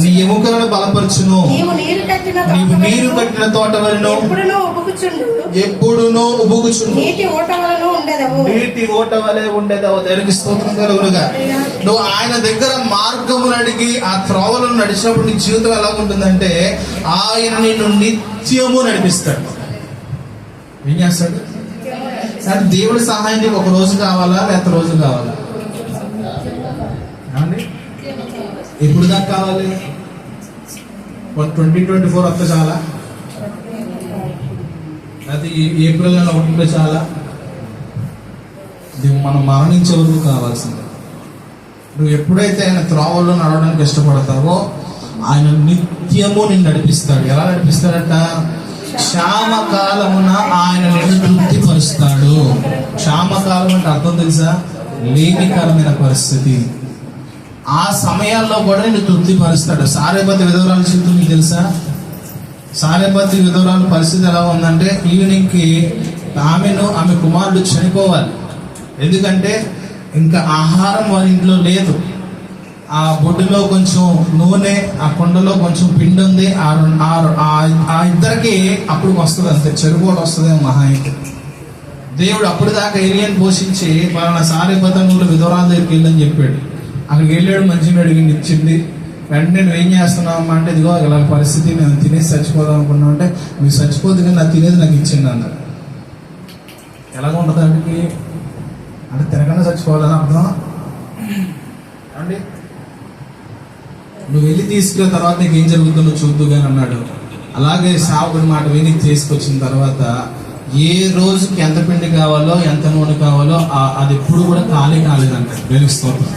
నీ ఎముకలను బలపరచును. నీవు నీరు కట్టిన తోట వలెను ఎప్పుడునూ ఉబుకుచుండు, నీటి ఓట వలె ఉండేదవు. దేవునికి స్తోత్రం కలుగునుగా. నువ్వు ఆయన దగ్గర మార్గములు అడిగి ఆ త్రోవలను నడిచినప్పుడు నీ జీవితం ఎలా ఉంటుందంటే ఆయన నిన్ను నిత్యము నడిపిస్తాడు. ఏం చేస్తాడు? కానీ దేవుడి సహాయం నీకు ఒక రోజు కావాలా, లేక రోజు కావాలా? ఎప్పుడు దాకా కావాలి? 2024 వస్తే చాలా, అది ఏప్రిల్ నెల ఒకటి చాలా. మనం మరణించే వరకు కావాల్సిందే. నువ్వు ఎప్పుడైతే ఆయన త్రోవల్లో నడవడానికి ఇష్టపడతావో ఆయన నిత్యము నిన్ను నడిపిస్తాడు. ఎలా నడిపిస్తాడట? క్షామకాలమున ఆయన నిన్ను తృప్తిపరుస్తాడు. క్షామకాలం అంటే అర్థం తెలుసా? లేమికరమైన పరిస్థితి. ఆ సమయాల్లో కూడా నిన్ను తృప్తిపరుస్తాడు. సారేపతి విధవరాల జీవితం మీకు తెలుసా? సారేపతి విధవరాల పరిస్థితి ఎలా ఉందంటే ఈవినింగ్కి ఆమె కుమారుడు చనిపోవాలి. ఎందుకంటే ఇంకా ఆహారం వారి ఇంట్లో లేదు. ఆ బొడ్డులో కొంచెం నూనె, ఆ కుండలో కొంచెం పిండి ఉంది. ఆ ఇద్దరికి అప్పుడు వస్తుంది, అంతే చెరుగోడు వస్తుంది మహా అయితే. దేవుడు అప్పుడు దాకా ఏలియన్ పోషించి పలానా సారేపత నువ్వు విధవరాల దగ్గరికి వెళ్ళని చెప్పాడు. అక్కడికి వెళ్ళాడు, మంచిగా అడిగింది, ఇచ్చింది. వెంటనే నువ్వు ఏం చేస్తున్నావమ్మా అంటే ఇదిగో ఇలా పరిస్థితి, నేను తినేసి చచ్చిపోదాం అనుకున్నావు అంటే మీరు చచ్చిపోతే కానీ నాకు తినేది నాకు ఇచ్చింది అన్నారు. ఎలాగ ఉంటుంది వాటికి? అంటే తినకుండా చచ్చిపోవాలని అర్థం అండి. నువ్వు వెళ్ళి తీసుకున్న తర్వాత నీకు ఏం జరుగుతుందో చూద్దు కానీ అన్నాడు. అలాగే సావుకుడి మాట విని తీసుకొచ్చిన తర్వాత ఏ రోజుకి ఎంత పిండి కావాలో, ఎంత నూనె కావాలో అది ఎప్పుడు కూడా ఖాళీ కాలేదంట. దేవునికి స్తోత్రం.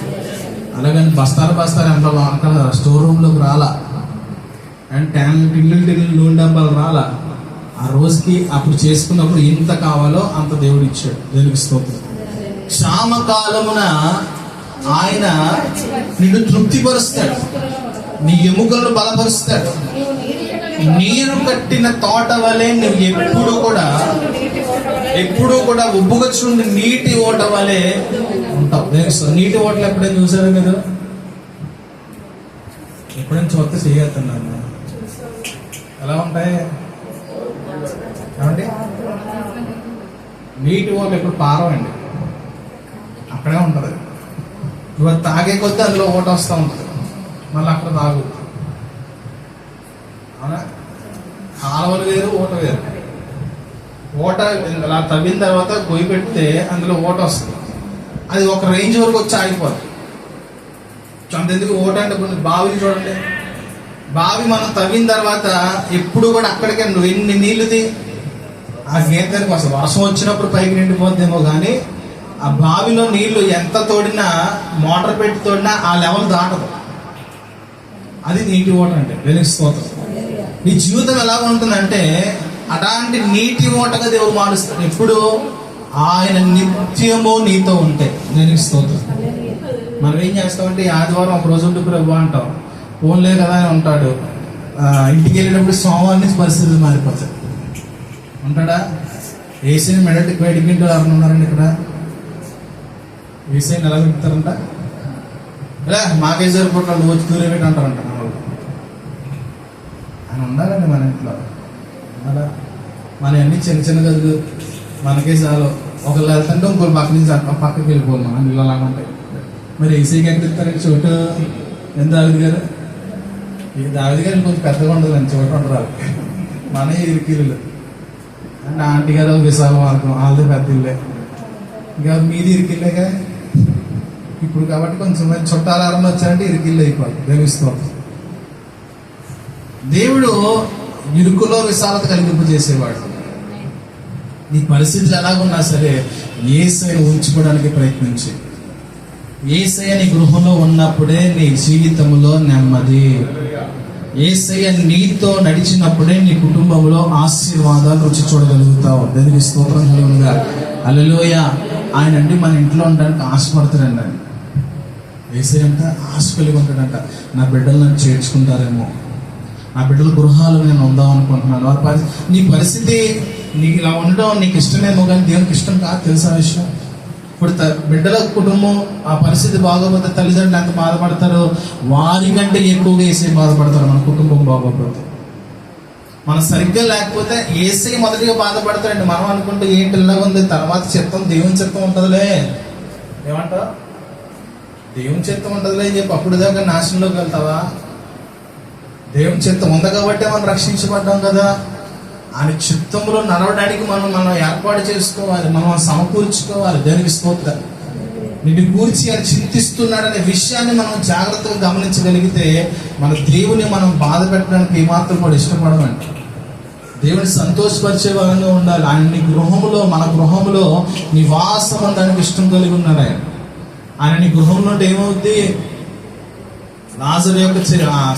అలాగని బస్తాలు ఎంత అక్కడ స్టోర్ రూమ్లోకి రాలా, అండ్ టిల్లు నూనె డబ్బాలు రాలా. ఆ రోజుకి అప్పుడు చేసుకున్నప్పుడు ఎంత కావాలో అంత దేవుడు ఇచ్చాడు. దేవునికి స్తోత్రం. క్షామకాలమున ఆయన నిన్ను తృప్తిపరుస్తాడు, నీ ఎముకలను బలపరుస్తాడు. నీరు కట్టిన తోట వలె నువ్వు ఎప్పుడు కూడా ఉబ్బుగొచ్చుండి నీటి ఓట వలె ఉంటావు. నీటి ఓటలు ఎప్పుడైనా చూసారా మీరు? ఎప్పుడైనా చూస్తే చేయొస్తున్నాను. ఎలా ఉంటాయి ఏమండి? నీటి ఓట ఎప్పుడు పారవండి, అక్కడే ఉంటుంది. నువ్వు తాగే కొద్దీ అందులో ఓట వస్తూ ఉంటుంది, మళ్ళీ అక్కడ తాగు. అవునా? కాలువలు వేరు, ఓట వేరు. ఓట అలా తవ్విన తర్వాత గొయ్యి పెడితే అందులో ఓట వస్తుంది. అది ఒక రేంజ్ వరకు వచ్చి ఆగిపోతుంది. అంతెందుకు ఓట అంటే కొన్ని బావిని చూడండి. బావి మనం తవ్విన తర్వాత ఎప్పుడు కూడా అక్కడికే నువ్వు ఎన్ని నీళ్ళుది ఆ గీతానికి వస్తుంది. వర్షం వచ్చినప్పుడు పైకి నిండిపోద్దేమో కానీ ఆ బావిలో నీళ్లు ఎంత తోడినా, మోటార్ పెట్టి తోడినా ఆ లెవెల్ దాటదు. అది నీటి ఓట అంటే. దేవునికి స్తోత్రం. నీ జీవితం ఎలా ఉంటుందంటే అలాంటి నీటి ఓటగా దేవుడు మారుస్తాడు. ఎప్పుడు ఆయన నిత్యము నీతో ఉంటే. దేవునికి స్తోత్రం. మనం ఏం చేస్తామంటే ఆదివారం ఒక రోజు ఉండి ప్రభు అంటాం, ఫోన్లే కదా అని ఉంటాడు. ఇంటికి వెళ్ళినప్పుడు సోమవారం నుంచి పరిస్థితులు మారిపోతాయి. ఉంటాడా? ఏసీని మెడటికి వేడికింటూ ఎవరు ఉన్నారండి ఇక్కడ? ఏసీని ఎలా పెడతారంట? మాకే సరిపోతాడు, నువ్వు వచ్చి దూరం పెట్టి అంటారంట. ఆయన ఉండాలండి మన ఇంట్లో. అలా మన అన్ని చిన్న చిన్న గదులు మనకే చాలు. ఒకళ్ళు వెళ్తుంటే ఇంకోళ్ళు పక్క నుంచి పక్కకి వెళ్ళిపోవాలి. మన ఇల్లు అలాగా ఉంటాయి. మరి ఏసీకి ఎంత ఇస్తారండి చోటు? ఎంత దావిది గారు? ఈ దావిది గారు కొంచెం పెద్దగా ఉండదు, చోటు ఉండరాదు. మన ఇరికిల్లు అంటే ఆంటీ గారు విశాల మార్గం వాళ్ళది పెద్ద ఇల్లే, ఇంకా మీది ఇరికిల్లేగా. ఇప్పుడు కాబట్టి కొంచెం మంది చుట్టాలు ఎవరన్నా వచ్చారంటే ఇరికిల్లు అయిపోతుంది. దేవిస్తాం దేవుడు ఇరుకులో విశాలత కలిగింపు చేసేవాడు. నీ పరిస్థితులు ఎలాగున్నా సరే యేసయ్యను ఉంచుకోవడానికి ప్రయత్నించి, యేసయ్య నీ గృహంలో ఉన్నప్పుడే నీ జీవితంలో నెమ్మది. యేసయ్య నీతో నడిచినప్పుడే నీ కుటుంబంలో ఆశీర్వాదాలు రుచి చూడగలుగుతావు. దానికి స్తోత్రం కలుగునుగా. హల్లెలూయా. ఆయన అండి మన ఇంట్లో ఉండడానికి ఆశపడతాడండి. ఆయన యేసయ్య అంట ఆశ కలిగి ఉంటాడంట. నా బిడ్డలు నన్ను చేర్చుకుంటారేమో, నా బిడ్డల గృహాలు నేను ఉందాం అనుకుంటున్నాను. వారి నీ పరిస్థితి నీకు ఇలా ఉండడం నీకు ఇష్టమేమో, కానీ దేవునికి ఇష్టం కాదు. తెలుసా విషయం? ఇప్పుడు బిడ్డల కుటుంబం ఆ పరిస్థితి బాగోపోతే తల్లిదండ్రులు ఎంత బాధపడతారో, వారి కంటే ఎక్కువగా యేసయ్య బాధపడతారు. మన కుటుంబం బాగోపోతే, మనం సరిగ్గా లేకపోతే యేసయ్య మొదటిగా బాధపడతారండి. మనం అనుకుంటూ ఏంటి ఇలాగ ఉంది, తర్వాత చిత్తం దేవుని చిత్తం ఉంటుందిలే. ఏమంటావు? దేవుని చిత్తం ఉంటుందిలే అని చెప్పి అప్పుడు దాకా నాశనంలోకి వెళ్తావా? దేవుని చిత్తం ఉంది కాబట్టి మనం రక్షించబడ్డాం కదా. ఆయన చిత్తంలో నడవడానికి మనం ఏర్పాటు చేసుకోవాలి, మనం సమకూర్చుకోవాలి. దేనికి స్తోత్రం. నిన్ను కూర్చి ఆయన చింతిస్తున్నాడనే విషయాన్ని మనం జాగ్రత్తగా గమనించగలిగితే మన దేవుని మనం బాధ పెట్టడానికి ఏమాత్రం కూడా ఇష్టపడమండి. దేవుని సంతోషపరిచే వాళ్ళగా ఉండాలి. ఆయన నీ గృహంలో, మన గృహంలో నివాసం ఉండడానికి ఇష్టం కలిగి ఉన్నాడు. ఆయన నీ గృహంలో ఉంటే ఏమవుద్ది? లాజరు యొక్క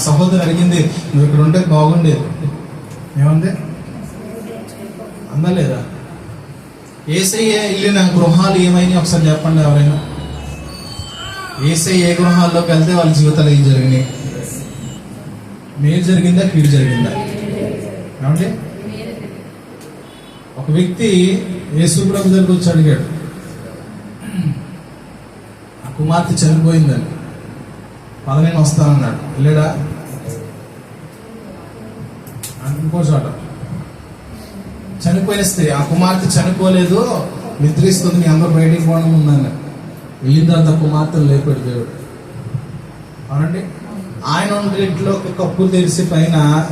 సహోదరు అడిగింది, నువ్వు ఇక్కడ ఉంటే బాగుండేది. ఏముంది అందలేదా? యేసయ్య వెళ్ళిన గృహాలు ఏమైనా ఒకసారి చెప్పండి ఎవరైనా. యేసయ్య ఏ గృహాల్లోకి వెళ్తే వాళ్ళ జీవితాలు ఏం జరిగినాయి? మేలు జరిగిందా, కీడు జరిగిందా? ఏమండి? ఒక వ్యక్తి యేసు ప్రభు దగ్గరికి వచ్చి అడిగాడు, ఆ కుమార్తె చనిపోయిందని, నేను వస్తానన్నాడు. వెళ్ళాడా? ఇంకో చోట చనిపోయిన స్త్రీ, ఆ కుమార్తె చనిపోలేదు, నిద్రిస్తుంది, మీ అందరూ బయటికి పోవడం ఉందని. వెళ్ళిన తర్వాత కుమార్తెను లేపాడు దేవుడు. అవునండి. ఆయన ఇంట్లో ఒక కప్పు తెరిచి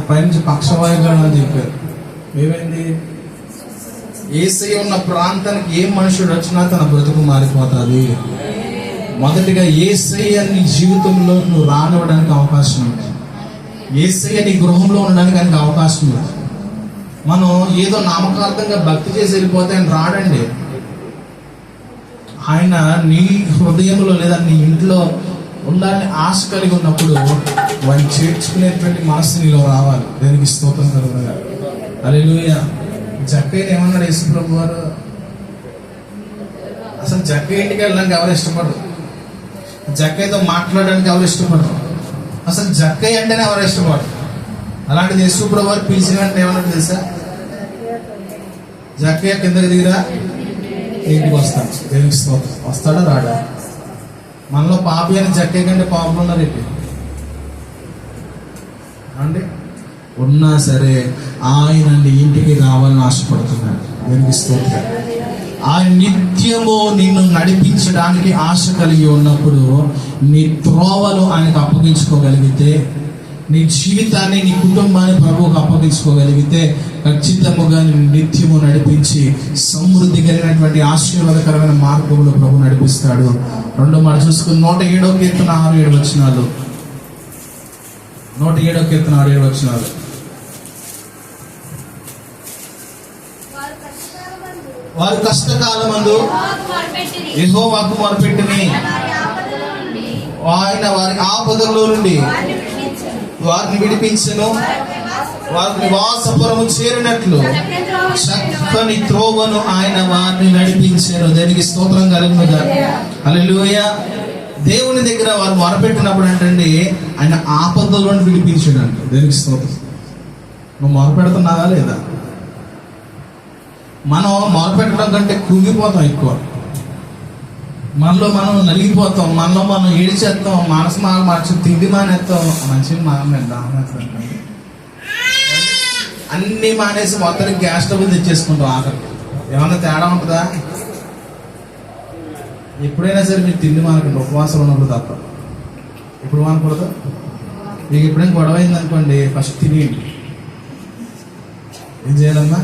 పైనుంచి పక్షవాయుగానం అని చెప్పారు. ఏమైంది? యేసయ్య ఉన్న ప్రాంతానికి ఏ మనుషుడు వచ్చినా తన బ్రతుకు మారిపోతుంది. మొదటిగా యేసయ్య నీ జీవితంలో నువ్వు రానివ్వడానికి అవకాశం ఉంది. యేసయ్య నీ గృహంలో ఉండడానికి ఆయనకు అవకాశం ఉంది. మనం ఏదో నామకార్థంగా భక్తి చేసి వెళ్ళిపోతే ఆయన రాడండి. ఆయన నీ హృదయంలో లేదా నీ ఇంట్లో ఉండాలని ఆశ కలిగి ఉన్నప్పుడు వాడిని చేర్చుకునేటువంటి మనసు నీలో రావాలి. దేనికి స్తోత్రం కలుగుతుంది. హల్లెలూయా. జక్కయ్యని ఏమన్నాడు యేసు ప్రభు వారు? అసలు జక్కయ్య ఇంటికి వెళ్ళడానికి ఎవరు ఇష్టపడరు, జక్కయ్యతో మాట్లాడడానికి ఎవరు ఇష్టపడరు, అసలు జక్కయ్య అంటేనే ఎవరు ఇష్టపడరు. అలాంటిది యేసు ప్రభు వారు పిలిచిన వెంటనే ఏమన్నాడు తెలుసా? జక్కయ్య కిందకి దిగిరా, ఇంటికి వస్తాను. దేనికి స్తోత్రం. వస్తాడా రాడా? మనలో పాపి అని జక్కయ్య కంటే పాపలు ఉన్నారు ఏంటి అండి? ఉన్నా సరే ఆయన ఇంటికి రావాలని ఆశపడుతున్నాడు. దేనికి స్తోత్రం. ఆయన నిత్యము నిన్ను నడిపించడానికి ఆశ కలిగి ఉన్నప్పుడు నీ త్రోవలు ఆయనకు అప్పగించుకోగలిగితే, నీ జీవితాన్ని, నీ కుటుంబాన్ని ప్రభువుకు అప్పగించుకోగలిగితే ఖచ్చితంగా నిత్యము నడిపించి సమృద్ధి కలిగినటువంటి ఆశీర్వాదకరమైన మార్గంలో ప్రభు నడిపిస్తాడు. రెండో మాట చూసుకుని 107వ కీర్తన 6-7 వచనాలు. 107వ కీర్తన 6-7 వచనాలు. వారు కష్టకాలమందు యెహోవాకు మొరపెట్టిని, ఆయన వారి ఆపదల్లో నుండి వారిని విడిపించెను. వారి నివాసపురము చేరినట్లు చక్కని త్రోవను ఆయన వారిని నడిపించెను. దేనికి స్తోత్రం కలుగునుగా. హల్లెలూయా. దేవుని దగ్గర వారు మొరపెట్టినప్పుడు అంటే ఆయన ఆపదల్లో నుండి విడిపించాడు అంట. దేనికి స్తోత్రం. నువ్వు మొరపెడుతున్నావా లేదా? మనం మొరపెట్టడం కంటే కృంగిపోతాం ఎక్కువ. మనలో మనం నలిగిపోతాం, మనలో మనం ఏడిచేస్తాం, మనసు మార్చి తిండి మానేస్తాం. మంచిగా మానేస్తాం, అన్ని మానేసి మొత్తం గ్యాస్ స్టవ్ తెచ్చేసుకుంటాం. ఆఖరికి ఏమన్నా తేడా ఉంటుందా? ఎప్పుడైనా సరే మీరు తిండి మానకండి, ఉపవాసం ఉన్నప్పుడు తప్ప. ఎప్పుడు మానకూడదు? మీకు ఎప్పుడైనా గొడవ అయింది అనుకోండి, ఫస్ట్ తినేయండి. ఏం చేయాలమ్మా?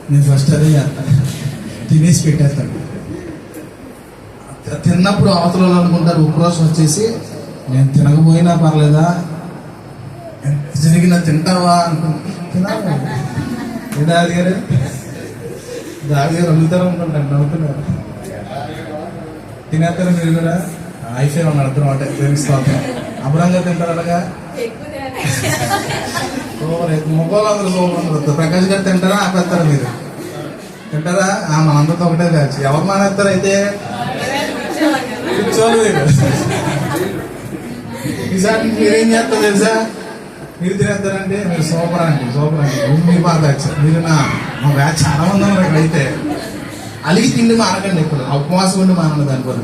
నేను ఫస్ట్ అదే చేస్తాను, తినేసి పెట్టేస్తాను. తిన్నప్పుడు అవతల వాళ్ళు అనుకుంటారు ఉపవాసం వచ్చేసి నేను తినకపోయినా పర్లేదా, ఎంత జరిగినా తింటావా అనుకుంటున్నా. దాది గారు అడుగుతారు అనుకుంటాను, నవ్వుతున్నారు. తినేస్తారు మీరు కూడా? అయిపోయి ఉన్నాడు అర్థం అంటే తెలుస్తాను. అబరంగా తింటారు అలాగా? మొగోళ్ళు అందరూ సూపర్. ప్రకాష్ గారు తింటారా? ఆపేస్తారా మీరు? తింటారా? మనందరితో ఒకటే బ్యాచ్. ఎవరు మానేస్తారు అయితే? కూర్చోలు మీరు. ఈసారి మీరేం చేస్తారు తెలుసా? మీరు తినేస్తారంటే మీరు సూపర్ అండి, సూపర్ అండి. మీ మా బ్యాచ్ మీరు. మా బ్యాచ్ చాలా మంది ఉన్నారు ఇక్కడ. అయితే అలిగి తిండి మానకండి. ఇప్పుడు ఉపవాసం ఉండి మానండి. దానిపై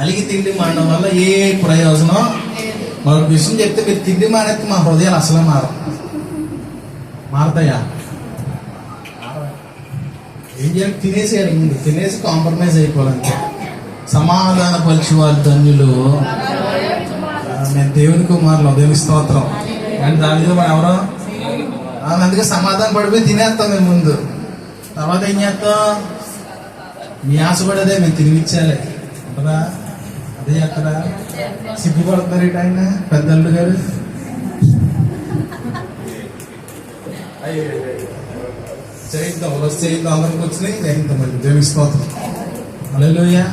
అలిగి తిండి మానడం వల్ల ఏ ప్రయోజనం? మరొక విషయం చెప్తే, మీరు తిండి మానేస్తే మా హృదయాలు అసలు మారతాయా? ఏం చేయాలి? తినేసేయాలి. ముందు తినేసి కాంప్రమైజ్ అయిపోవాలంటే. సమాధాన పరిచి వారి ధన్యులు, నేను దేవుని కుమారులు, దేవుని స్తోత్రం. కానీ దానిలో మనం ఎవరో అందుకే సమాధానం పడిపోయి తినేస్తాం మేము ముందు. తర్వాత ఏం చేస్తాం? మీ ఆశపడేదే మేము తిరిగిచ్చాలి ఉంటుందా? అదే చేస్తారా? సిగ్గుపడుతున్నారు ఇటు ఆయన పెద్దల్లు గారు. చేయిద్దాం చేయిద్దాం, అందరికి వచ్చినాయి చేయిద్దాం. మళ్ళీ దేవుని స్తోత్రం. హల్లెలూయా.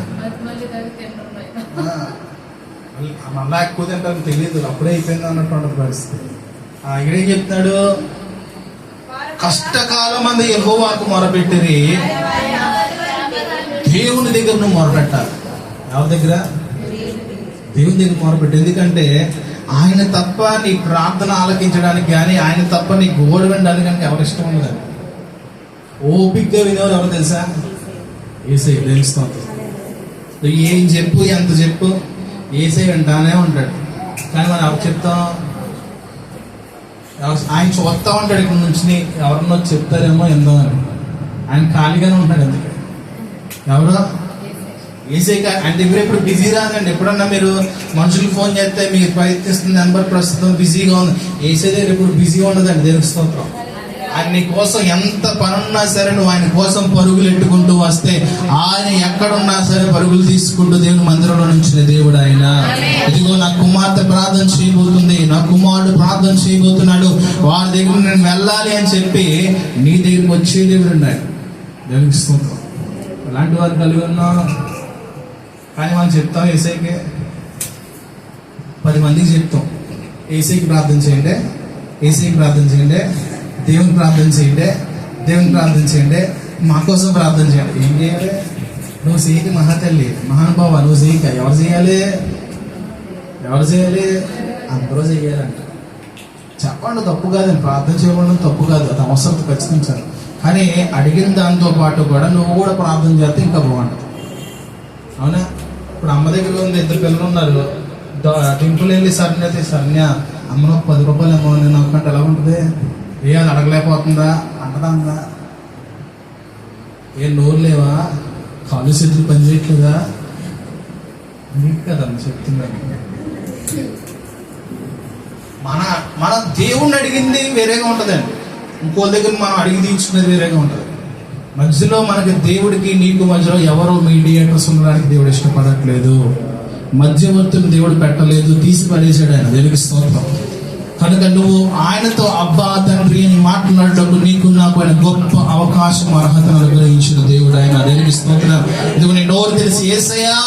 మళ్ళా ఎక్కువ తింటారని తెలియదు, అప్పుడే అయిపోయింది అన్నటువంటి పరిస్థితి. ఇక్కడేం చెప్తాడు? కష్టకాలం మంది యెహోవాకు మొరపెట్టిరి, దేవుని దగ్గర నువ్వు మొరపెట్టాలి. ఎవరి దగ్గర? దేవుని దగ్గర మొరపెట్టు. ఎందుకంటే ఆయన తప్ప నీ ప్రార్థన ఆలకించడానికి కానీ, ఆయన తప్ప నీ గోడు వినడానికి కానీ ఎవరు ఇష్టం ఉండదు. ఓపిగ్గా వినేవారు ఎవరు తెలుసా? యేసయ్య. తెలుస్తుంది. నువ్వు ఏం చెప్పు, ఎంత చెప్పు, యేసయ్య వింటానే ఉంటాడు. కానీ మనం ఎవరు చెప్తాం? ఆయన చూస్తా ఉంటాడు ఇక్కడ నుంచి, ఎవరన్నా చెప్తారేమో ఎందో అని. ఆయన ఖాళీగానే ఉంటాడు. అందుకే ఎవరు? యేసయ్య. ఆయన దగ్గర ఎప్పుడు బిజీ రాదండి. ఎప్పుడన్నా మీరు మనుషులకు ఫోన్ చేస్తే మీకు ప్రయత్నిస్తున్న నెంబర్ ప్రస్తుతం బిజీగా ఉంది. యేసయ్య దగ్గర ఎప్పుడు బిజీగా ఉండదండి. దేవుని స్తోత్రం. ఆయన నీ కోసం ఎంత పనున్నా సరే నువ్వు ఆయన కోసం పరుగులు ఎట్టుకుంటూ వస్తే, ఆయన ఎక్కడున్నా సరే పరుగులు తీసుకుంటూ దేవుని మందిరంలో నుంచి దేవుడు ఆయన. ఇదిగో నా కుమార్తె ప్రార్థన చేయబోతుంది, నా కుమారుడు ప్రార్థన చేయబోతున్నాడు, వారి దగ్గర నేను వెళ్ళాలి అని చెప్పి నీ దగ్గరికి వచ్చే దేవుడు ఉన్నాడు. దేవునికి స్తోత్రం. అలాంటి వారు కలిగి ఉన్నాం. కానీ మనం చెప్తాం యేసయ్యకి, 10 మందికి చెప్తాం యేసయ్యకి ప్రార్థన చేయండి, యేసయ్యకి ప్రార్థన చేయండి, దేవుని ప్రార్థన చేయండి, దేవుని ప్రార్థన చేయండి, మా కోసం ప్రార్థన చేయండి. ఏం చేయాలి? నువ్వు చేయక మహాతల్లి, మహానుభావ, నువ్వు చేయక ఎవరు చేయాలి? ఎవరు చేయాలి? అందరూ చేయాలంట. చెప్పండి, తప్పు కాదండి. ప్రార్థన చేయడం తప్పు కాదు, అది అవసరం ఖచ్చితంగా. కానీ అడిగిన దాంతో పాటు కూడా నువ్వు కూడా ప్రార్థన చేస్తే ఇంకా బాగుంటుంది. అవునా? ఇప్పుడు అమ్మ దగ్గర ఉంది, 2 పిల్లలు ఉన్నారు. టింపుల్ వెళ్ళి సర్న్య అమ్మను 10 రూపాయలు అమ్మ నేను అనుకుంటే ఎలా ఉంటుంది? అది అడగలేకపోతుందా? అంటదా? ఏ నోరు లేవా? కాలు చేతులు పనిచేయట్లేదా? నీకు కదమ్మా చెప్తున్నాను. మన దేవుణ్ణి అడిగింది వేరేగా ఉంటుందండి, ఇంకో దగ్గర మనం అడిగి తీర్చుకునేది వేరేగా ఉంటుంది. మధ్యలో మనకి దేవుడికి నీకు మధ్యలో ఎవరో మీడియేటర్స్ ఉండడానికి దేవుడు ఇష్టపడట్లేదు. మధ్యవర్తులు దేవుడు పెట్టలేదు, తీసి పడేసాడు ఆయన. దేవుడికి స్తోత్రం. కనుక నువ్వు ఆయనతో అబ్బా తండ్రి అని మాట్లాడేటప్పుడు నీకు నాకు ఆయన గొప్ప అవకాశం, అర్హతను అనుగ్రహించిన దేవుడు ఆయన. దేవునికి స్తోత్రం. ఇదిగో నీ నోరు తెలిసి యేసయ్యా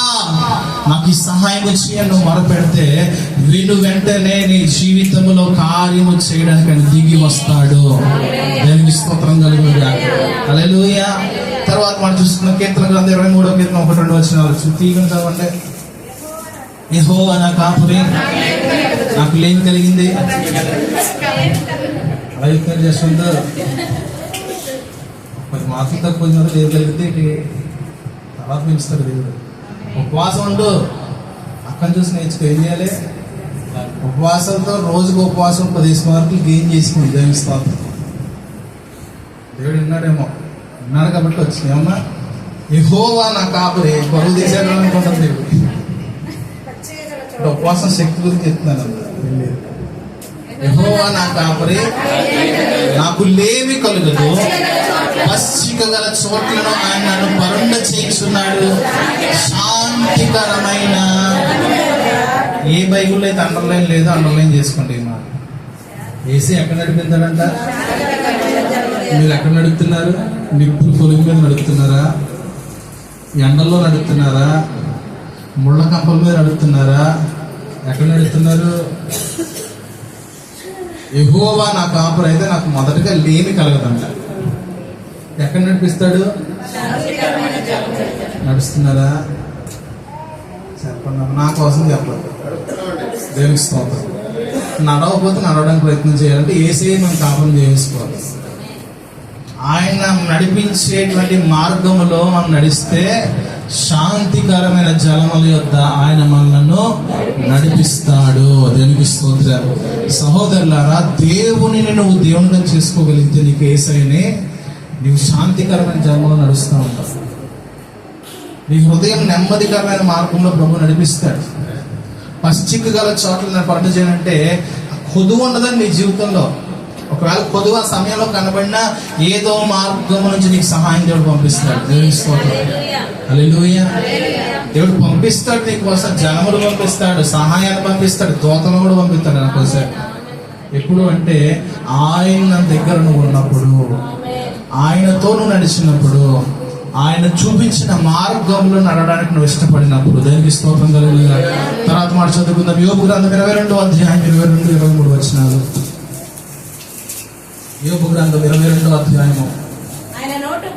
నాకు ఈ సహాయం వచ్చి నువ్వు మొరపెడితే వీళ్ళు వెంటనే నీ జీవితంలో కార్యము చేయడానికి ఆయన దిగి వస్తాడు. దేవునికి స్తోత్రం కలుగుతుంది. హల్లెలూయా. తర్వాత మనం చూస్తున్న కీర్తన గ్రంథం 23వ కీర్తన 1-2 వచనాలు తీగను చదవండి. యెహోవా నా కాపురి, నాకు లేమి కలిగింది. అలా యుద్ధం చేస్తుందో 10 మార్కులు తక్కువ దేవుడు కలిగితే తర్వాత పెంచుతాడు దేవుడు. ఉపవాసం ఉండు, అక్కని చూసి నేర్చుకో. ఏం చేయాలి? ఉపవాసంతో రోజుకు ఉపవాసం 10 మార్కులు గెయిన్ చేసుకుని జయిస్తాను. దేవుడు విన్నాడేమో, విన్నాడు కాబట్టి వచ్చింది. ఏమన్నా యెహోవా నా కాపురి, బరువు తీసేయడం అనుకుంటాను దేవుడు. ఉపవాసం శక్తి గురించి చెప్తున్నాను. యెహోవా నా కాపరి, నాకు లేమి కలుగదు. పచ్చిక గల చోట్లను ఆయన నన్ను పరుండ చేస్తున్నాడు. శాంతికరమైన, ఏ బైబుల్లో అయితే అండర్లైన్ లేదో అండర్లైన్ చేసుకోండి. ఈ మాట ఏసీ ఎక్కడ నడిపించాడంట? మీరు ఎక్కడ నడుపుతున్నారు? నిప్పులు కొలుగు మీద నడుపుతున్నారా? ఎండల్లో నడుపుతున్నారా? ముళ్ళ కంపల మీద నడుపుతున్నారా? ఎక్కడ నడుపుతున్నారు? యెహోవా నా కాపురు అయితే నాకు మొదటగా లేమి కలగదంట. ఎక్కడ నడిపిస్తాడు? నడుస్తున్నారా? చెప్పండి, నా కోసం చెప్పండి. దేవునికి స్తోత్రం. నడవకపోతే నడవడానికి ప్రయత్నం చేయాలంటే ఏసీ మనం కాపురం చేసుకోవాలి. ఆయన నడిపించేటువంటి మార్గములో మనం నడిస్తే శాంతికరమైన జలముల యొద్ద ఆయన మనలను నడిపిస్తాడు. దేవునికి స్తోత్రం. సహోదరులారా, దేవుని నువ్వు దేవునిగా చేసుకోగలిగితే నీకు యేసయ్యనే నీవు శాంతికరమైన జలములో నడుస్తూ ఉంటావు. నీ హృదయం నెమ్మదికరమైన మార్గంలో ప్రభు నడిపిస్తాడు. పశ్చిక గల చోట్ల పంట చేయాలంటే కొదువు ఉండదని నీ జీవితంలో. ఒకవేళ కొదువు ఆ సమయంలో కనబడినా ఏదో మార్గం నుంచి నీకు సహాయం దేవుడు పంపిస్తాడు. దేవుని స్తోత్రం. హల్లెలూయా. దేవుడు పంపిస్తాడు నీ కోసం. జనములు పంపిస్తాడు, సహాయాన్ని పంపిస్తాడు, దూతలు కూడా పంపిస్తాడు నా కోసం. ఎప్పుడు అంటే ఆయన దగ్గర నువ్వు ఉన్నప్పుడు, ఆయనతో నువ్వు నడిచినప్పుడు, ఆయన చూపించిన మార్గంలో నడవడానికి నువ్వు ఇష్టపడినప్పుడు. దానికి స్తోత్రం కలుగుగా. తర్వాత మాట చదువుకుందాం. యోబు గ్రంథం 22వ అధ్యాయం 22-23 వచనాలు. యోబు గ్రంథం 22వ అధ్యాయము. ఆయన నోటి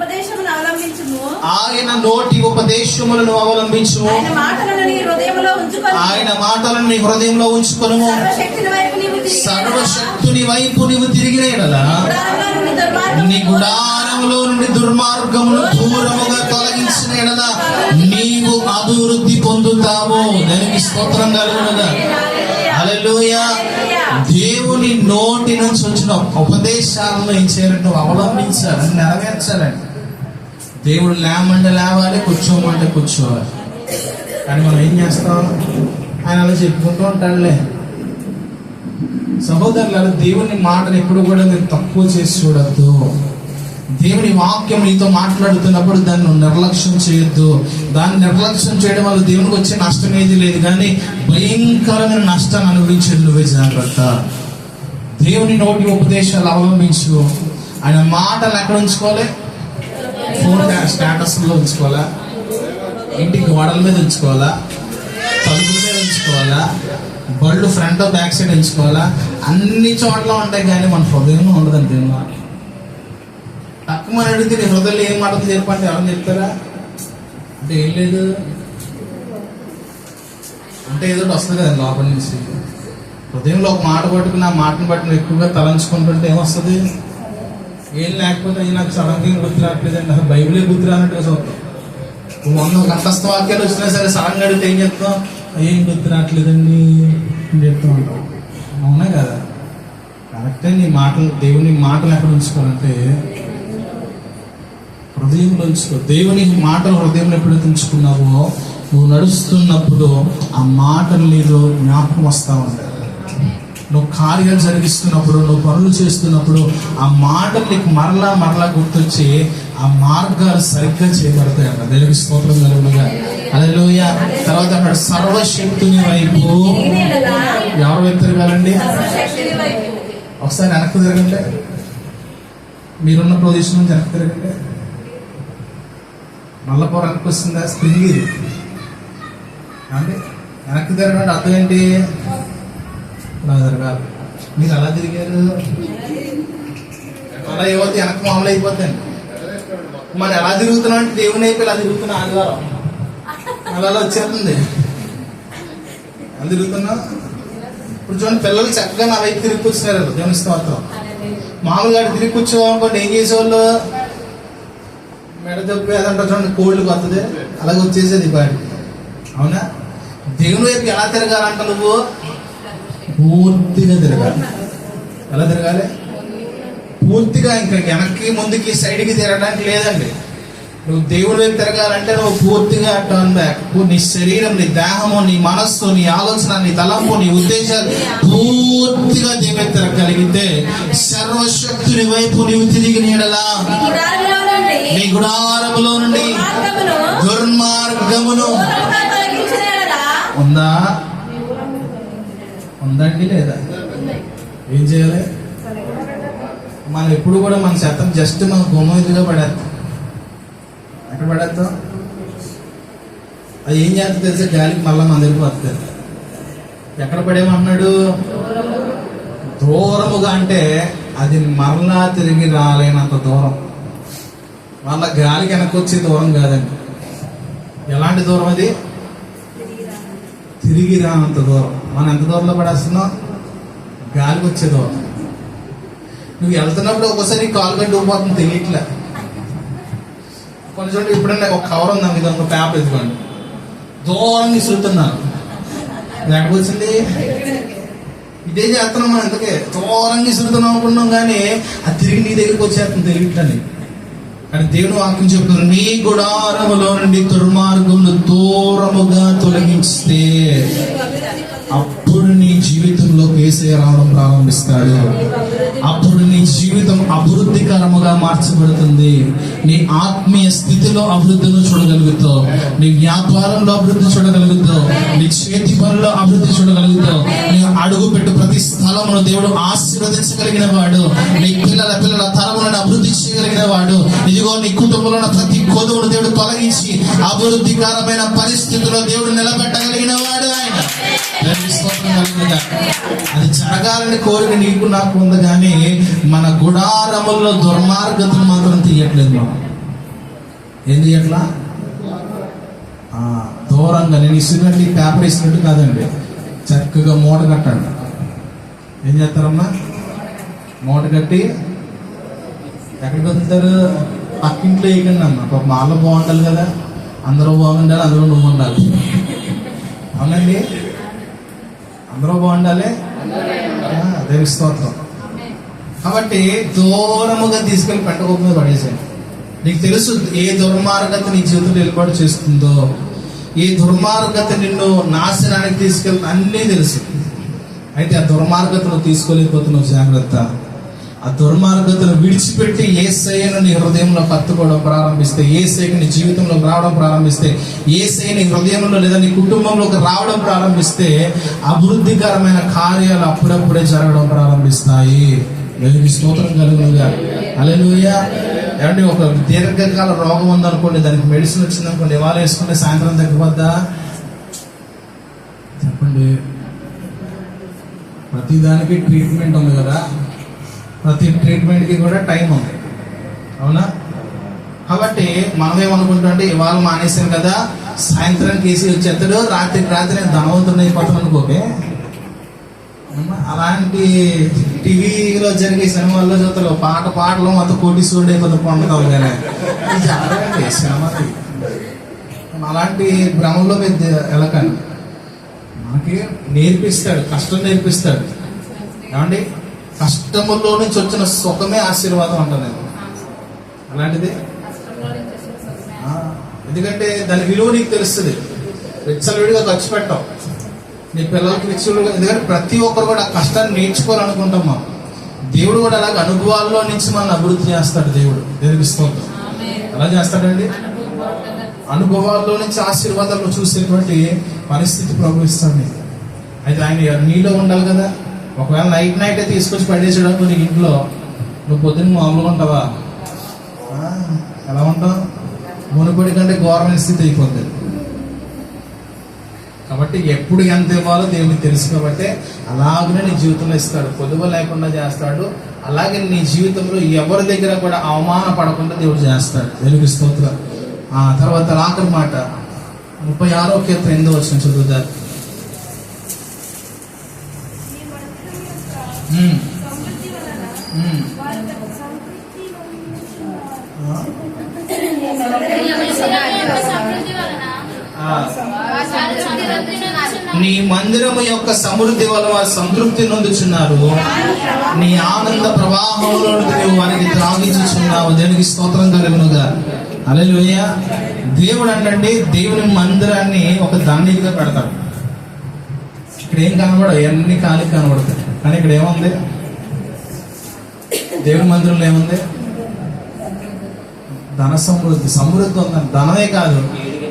ఉపదేశములను అవలంబించుము. ఆయన మాటలను నీ హృదయంలో ఉంచుకొనుము. సర్వశక్తుని వైపు నీవు తిరిగిన యెడల నీ గుడారములో నుండి దుర్మార్గమును దూరముగా తొలగించిన యెడల నీవు అభివృద్ధి పొందుతావు. దానికి స్తోత్రం కలుగునుగా. హల్లెలూయా. దేవుని నోటి నుంచి వచ్చిన ఉపదేశాలను ఏం చేయాలంటే నువ్వు అవలంబించాలి, నెరవేర్చాలండి. దేవుడు లేమంటే లేవాలి, కూర్చోమంటే కూర్చోవాలి. కానీ మనం ఏం చేస్తాం? ఆయన అలా చెప్పుకుంటూ ఉంటాడులే. సహోదరులారా, దేవుని మాటను ఎప్పుడు కూడా మీరు తక్కువ చేసి చూడద్దు. దేవుని వాక్యం నీతో మాట్లాడుతున్నప్పుడు దాన్ని నిర్లక్ష్యం చేయొద్దు. దాన్ని నిర్లక్ష్యం చేయడం వల్ల దేవునికి వచ్చే నష్టం ఏది లేదు, కానీ భయంకరమైన నష్టాన్ని అనుభవించేది నువ్వే. జాగ్రత్త. దేవుని నోటి ఉపదేశాలు అవలంబించు. ఆయన మాటలు ఎక్కడ ఉంచుకోవాలి? ఫోన్ స్టేటస్లో ఉంచుకోవాలా? ఇంటికి గోడల మీద ఉంచుకోవాలా? తలుపుల మీద ఉంచుకోవాలా? బళ్ళు ఫ్రంట్ బ్యాక్ సైడ్ ఉంచుకోవాలా? అన్ని చోట్ల ఉంటాయి, కానీ మన హృదయంలో ఉండదండి దేవుని మాట. తక్కువ అడిగితే నీ హృదయంలో ఏం మాటలు చెప్పంటే ఎవరు చెప్తారా? అంటే ఏం లేదు, అంటే ఏదో వస్తుంది కదా లోపల నుంచి. హృదయంలో ఒక మాట పట్టుకుని ఆ మాటను బట్టి నువ్వు ఎక్కువగా తలంచుకుంటుంటే ఏమొస్తుంది? ఏం లేకపోతే నాకు సడన్గా ఏం గుర్తు రావట్లేదండి, అసలు బైబిలే గుర్తు రానట్టుగా చదువుతాం. 100 కంఠస్థ వాక్యాలు వచ్చినా సరే సడన్గా అడిగితే ఏం చెప్తాం? ఏం గుర్తు రావట్లేదండి అని చెప్తూ ఉంటాం. అవునా కదా? కరెక్టే. నీ మాటలు, దేవుని మాటలు ఎక్కడ ఉంచుకోవాలంటే హృదయంలో ఉంచుకో. దేవుని మాటలు హృదయంలో ఎప్పుడైతే ఉంచుకున్నావో నువ్వు నడుస్తున్నప్పుడు ఆ మాటలు నీలో జ్ఞాపకం వస్తూ ఉంటాయి. నువ్వు కార్యాలు జరిగిస్తున్నప్పుడు, నువ్వు పనులు చేస్తున్నప్పుడు ఆ మాటలు నీకు మరలా మరలా గుర్తొచ్చి ఆ మార్గాలు సరిగ్గా చేయబడతాయి అన్న. దేవునికి స్తోత్రం కలుగునుగా. హల్లెలూయా. తర్వాత అక్కడ సర్వశక్తుని వైపు ఎవరు వైపు తిరగాలండి? ఒకసారి వెనక్కి తిరగండి. మీరున్న ప్రదేశం నుంచి వెనక్కి తిరగండి. నల్లపూర వెనక్కి వస్తుందా? స్ప్రింగ్ ఇది అంటే వెనక్కి తిరగండి. అర్థం ఏంటి? అలా తిరగాలి. మీరు అలా తిరిగారు, అలా యువతి వెనక్కి మామూలు అయిపోద్దండి. మరి ఎలా తిరుగుతున్నాం అంటే దేవుని అయిపోయి అలా తిరుగుతున్నా. ఆదివారం అలా వచ్చేస్తుంది. అలా తిరుగుతున్నా. ఇప్పుడు చూడండి, పిల్లలు చక్కగా నా వైపు తిరిగి కూర్చున్నారు. దేవుని స్తోత్రం. మామూలుగా తిరిగి కూర్చోవాలనుకోండి ఏం చేసేవాళ్ళు? మెడ తప్పి అదంటారు చూడండి, కోళ్ళు కొత్తది అలాగే వచ్చేసేది బాడీ. అవునా? దేవుని వైపు ఎలా తిరగాలంట? నువ్వు పూర్తిగా తిరగాలి. ఎలా తిరగాలి? పూర్తిగా. ఇంకా వెనక్కి ముందుకి సైడ్కి తిరగడానికి లేదండి. నువ్వు దేవుడి వైపు తిరగాలంటే నువ్వు పూర్తిగా టర్న్ బ్యాక్. నీ శరీరం, నీ దేహము, నీ మనస్సు, నీ ఆలోచన, నీ తలంపు, నీ ఉద్దేశాలు పూర్తిగా దేవుడి వైపు వైపు నీవు తిరిగిన యెడల నీ గుడారములో నుండి దుర్మార్గమును ఉందా? ఉందండి లేదా? ఏం చేయాలి? మనం ఎప్పుడు కూడా మన శాతం జస్ట్ మనం గుమ్మగా పడేస్తాం. ఎక్కడ పడేస్తాం? అది ఏం చేస్తుంది తెలిసే గాలికి మళ్ళీ మన దగ్గరికి వస్తుంది. ఎక్కడ పడేమన్నాడు? దూరముగా అంటే అది మరలా తిరిగి రాలేనంత దూరం. మళ్ళా గాలికి వెనక్కి వచ్చే దూరం కాదండి. ఎలాంటి దూరం అది? తిరిగి రానంత దూరం. మనం ఎంత దూరంలో పడేస్తున్నాం? గాలికి వచ్చే దూరం. నువ్వు వెళ్తున్నప్పుడు ఒకసారి కాలు గడ్డి ఊపోతుంది, తెలియట్లే. కొన్ని చోట్ల ఇప్పుడన్నా ఒక కవర్ ఉందా మీద, ఒక పేపర్ ఎత్తుకోండి, దూరం విసురుతున్నాను. ఎక్కడికి వచ్చింది? ఇదే చేస్తున్నాం మనం. ఎందుకే దూరంగా విసురుతున్నాం అనుకున్నాం, కానీ అది తిరిగి నీ దగ్గరికి వచ్చేస్తుంది, తెలియట్లని. కానీ దేవుడు వాక్యం చెప్తున్నారు, నీ గుడారములో నుండి దుర్మార్గమును దూరముగా తొలగిస్తే అప్పుడు నీ జీవితంలో యేసయ్య రావడం ప్రారంభిస్తాడు. అప్పుడు నీ జీవితం అభివృద్ధికరముగా మార్చబడుతుంది. నీ ఆత్మీయ స్థితిలో అభివృద్ధిని చూడగలుగుతావు, నీ వ్యాపారంలో అభివృద్ధి చూడగలుగుతావు, నీ చేతి పనుల్లో అభివృద్ధి చూడగలుగుతావు. నీ అడుగు పెట్టు ప్రతి స్థలమును దేవుడు ఆశీర్వదించగలిగిన వాడు. నీ పిల్లల తరములను అభివృద్ధి చేయగలిగిన వాడు. ఇదిగో నీ కుటుంబంలో ఉన్న ప్రతి కొదువును దేవుడు తొలగించి అభివృద్ధికరమైన పరిస్థితుల్లో దేవుడు నిలబెట్టగలిగిన వాడు ఆయన. అది జరగాలని కోరిక నీకు నాకు ఉంది, కానీ మన గుడారముల్లో దుర్మార్గతను మాత్రం తీయట్లేదు. మనం ఏం తీయట్లా? దూరంగా నేను ఇస్తున్నట్టు పేపర్ ఇస్తున్నట్టు కాదండి, చక్కగా మూట కట్టండి. ఏం చేస్తారమ్మా? మూట కట్టి ఎక్కడికి వదులుతారు? పక్కింట్లో వేయకండి అమ్మ. పాప మాలో బాగుండాలి కదా, అందరూ బాగుండాలి, అందులో నువ్వు ఉండాలి. అవునండి, అందరూ బాగుండాలి. దేవుని స్తోత్రం. కాబట్టి దూరముగా తీసుకెళ్లి పెట్టగొప్ప మీద పడేసాను. నీకు తెలుసు ఏ దుర్మార్గత నీ జీవితంలో ఏర్పాటు చేస్తుందో, ఏ దుర్మార్గత నిన్ను నాశనానికి తీసుకెళ్తుంది, అన్నీ తెలుసు. అయితే ఆ దుర్మార్గతను తీసుకోలేకపోతున్నావు. జాగ్రత్త. ఆ దుర్మార్గతను విడిచిపెట్టి యేసయ్యను నీ హృదయంలో కత్తుకోవడం ప్రారంభిస్తే, యేసయ్యను నీ జీవితంలోకి రావడం ప్రారంభిస్తే, యేసయ్య నీ హృదయంలో లేదా నీ కుటుంబంలోకి రావడం ప్రారంభిస్తే అభివృద్ధికరమైన కార్యాలు అప్పుడప్పుడే జరగడం ప్రారంభిస్తాయి. దేవునికి స్తోత్రం కలుగునుగా. హల్లెలూయా. ఏమంటే ఒక దీర్ఘకాల రోగం ఉందనుకోండి, దానికి మెడిసిన్ వచ్చిందనుకోండి, ఇవాళ వేసుకుంటే సాయంత్రం తగ్గిపోద్దా? చెప్పండి. ప్రతిదానికి ట్రీట్మెంట్ ఉంది కదా, ప్రతి ట్రీట్మెంట్కి కూడా టైం ఉంది, అవునా? కాబట్టి మనం ఏమనుకుంటుంటే ఇవాళ మానేసాను కదా, సాయంత్రానికి వేసి వచ్చేస్తాడు, రాత్రికి రాత్రి నేను ధనవంతుడిని అయిపోతాను అనుకోకే. అలాంటి టీవీలో జరిగే సినిమాల్లో చూస్తారు, పాటలు మొత్తం కోటీశ్వరుడు అయిపోతే పొందుతావు కానీ జరగండి సినిమా. అలాంటి భ్రమంలో మీరు వెళ్ళకండి. మనకి నేర్పిస్తాడు, కష్టం నేర్పిస్తాడు. ఏమండి, కష్టములో నుంచి వచ్చిన సుఖమే ఆశీర్వాదం అంటాను నేను. అలాంటిది ఎందుకంటే దాని విలువ నీకు తెలుస్తుంది. విచ్చలవిడిగా ఖర్చు పెట్టావు నీ పిల్లలకి, విచ్చలవిడిగా. ఎందుకంటే ప్రతి ఒక్కరు కూడా కష్టాన్ని నేర్చుకోవాలనుకుంటాం. మనం దేవుడు కూడా అలాగే అనుభవాల్లో నుంచి మనం అభివృద్ధి చేస్తాడు. దేవుడు దేవునికి స్తోత్రం. ఎలా చేస్తాడండి? అనుభవాల్లో నుంచి ఆశీర్వాదాలు చూసేటువంటి పరిస్థితి ప్రభుత్వం నీకు. అయితే ఆయన నీలో ఉండాలి కదా. ఒకవేళ నైట్ తీసుకొచ్చి పడేసేయడానికి నీకు ఇంట్లో, నువ్వు పొద్దున్న మామూలుగా ఉంటావా? ఎలా ఉంటావు? మునుపటి కంటే గవర్నమెంట్ స్థితి అయిపోతుంది. కాబట్టి ఎప్పుడు ఎంత ఇవ్వాలో దేవునికి తెలుసు. కాబట్టి అలాగనే నీ జీవితంలో ఇస్తాడు, పొదువ లేకుండా చేస్తాడు. అలాగే నీ జీవితంలో ఎవరి దగ్గర కూడా అవమాన పడకుండా దేవుడు చేస్తాడు. దేవునికి స్తోత్రం. తర్వాత ఆఖరి మాట 36వ కీర్తన 8వ వచనం చదువుతారు. నీ మందిరము యొక్క సమృద్ధి వల్ల వారు సంతృప్తి నొందుచున్నారు. నీ ఆనంద ప్రవాహంలో నువ్వు వారికి త్రాగించుచున్నావు. దేవునికి స్తోత్రం కలుగునుగా. హల్లెలూయా. దేవుడు అంటే దేవుని మందిరాన్ని ఒక దండిగా పెడతాడు. ఇక్కడ ఏం కనబడవు, అన్ని ఖాళీ కనబడతాయి. కానీ ఇక్కడ ఏముంది? దేవుని మందిరంలో ఏముంది? ధన సమృద్ధి. సమృద్ధి ఉందని ధనమే కాదు,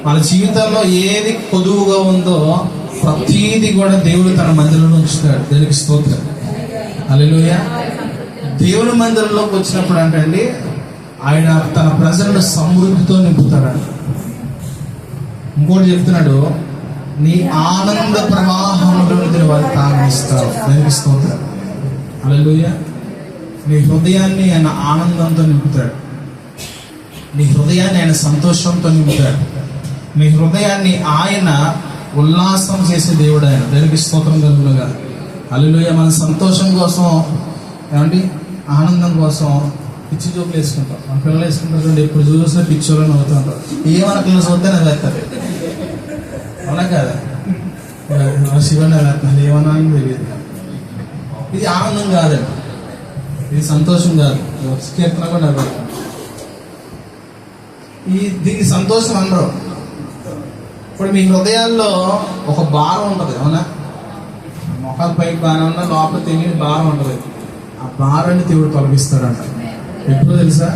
మన జీవితంలో ఏది కొదువుగా ఉందో ప్రతీది కూడా దేవుడు తన మందిరంలో ఉంచుతాడు. దేవునికి స్తోత్రం, హల్లెలూయా. దేవుని మందిరంలోకి వచ్చినప్పుడు అంటే ఆయన తన ప్రజలను సమృద్ధితో నింపుతాడు. ఇంకోటి చెప్తున్నాడు, నీ ఆనంద ప్రవాహంలో వారు తాగిస్తావు. దేవునికి స్తోత్రం, హల్లెలూయా. నీ హృదయాన్ని ఆయన ఆనందంతో నింపుతాడు, నీ హృదయాన్ని ఆయన సంతోషంతో నింపుతాడు, నీ హృదయాన్ని ఆయన ఉల్లాసం చేసే దేవుడు ఆయన. దేవునికి స్తోత్రం కలుగునుగా, హల్లెలూయా. మన సంతోషం కోసం ఏమండి, ఆనందం కోసం పిచ్చి జోకులు వేసుకుంటాం. మన పిల్లలు వేసుకుంటారు చూడండి, ఎప్పుడు చూసినా పిచ్చోళ్ళని అవుతుంటారు. ఏమనకలు చూస్తే నాకు వేస్తారు, అవునా కదా? శివన్న వేస్తున్నారు, ఏమన్నా అని తెలియదు. ఇది ఆనందం కాదండి, ఇది సంతోషం కాదు. కీర్తన కూడా దీనికి సంతోషం అనరు. ఇప్పుడు మీ హృదయాల్లో ఒక భారం ఉంటుంది, అవునా? మొఖాల పైకి బాగానే ఉన్నా లోపల తెలియని భారం ఉంటుంది. ఆ భారాన్ని దేవుడు తొలగిస్తాడంట. ఎప్పుడు తెలుసా?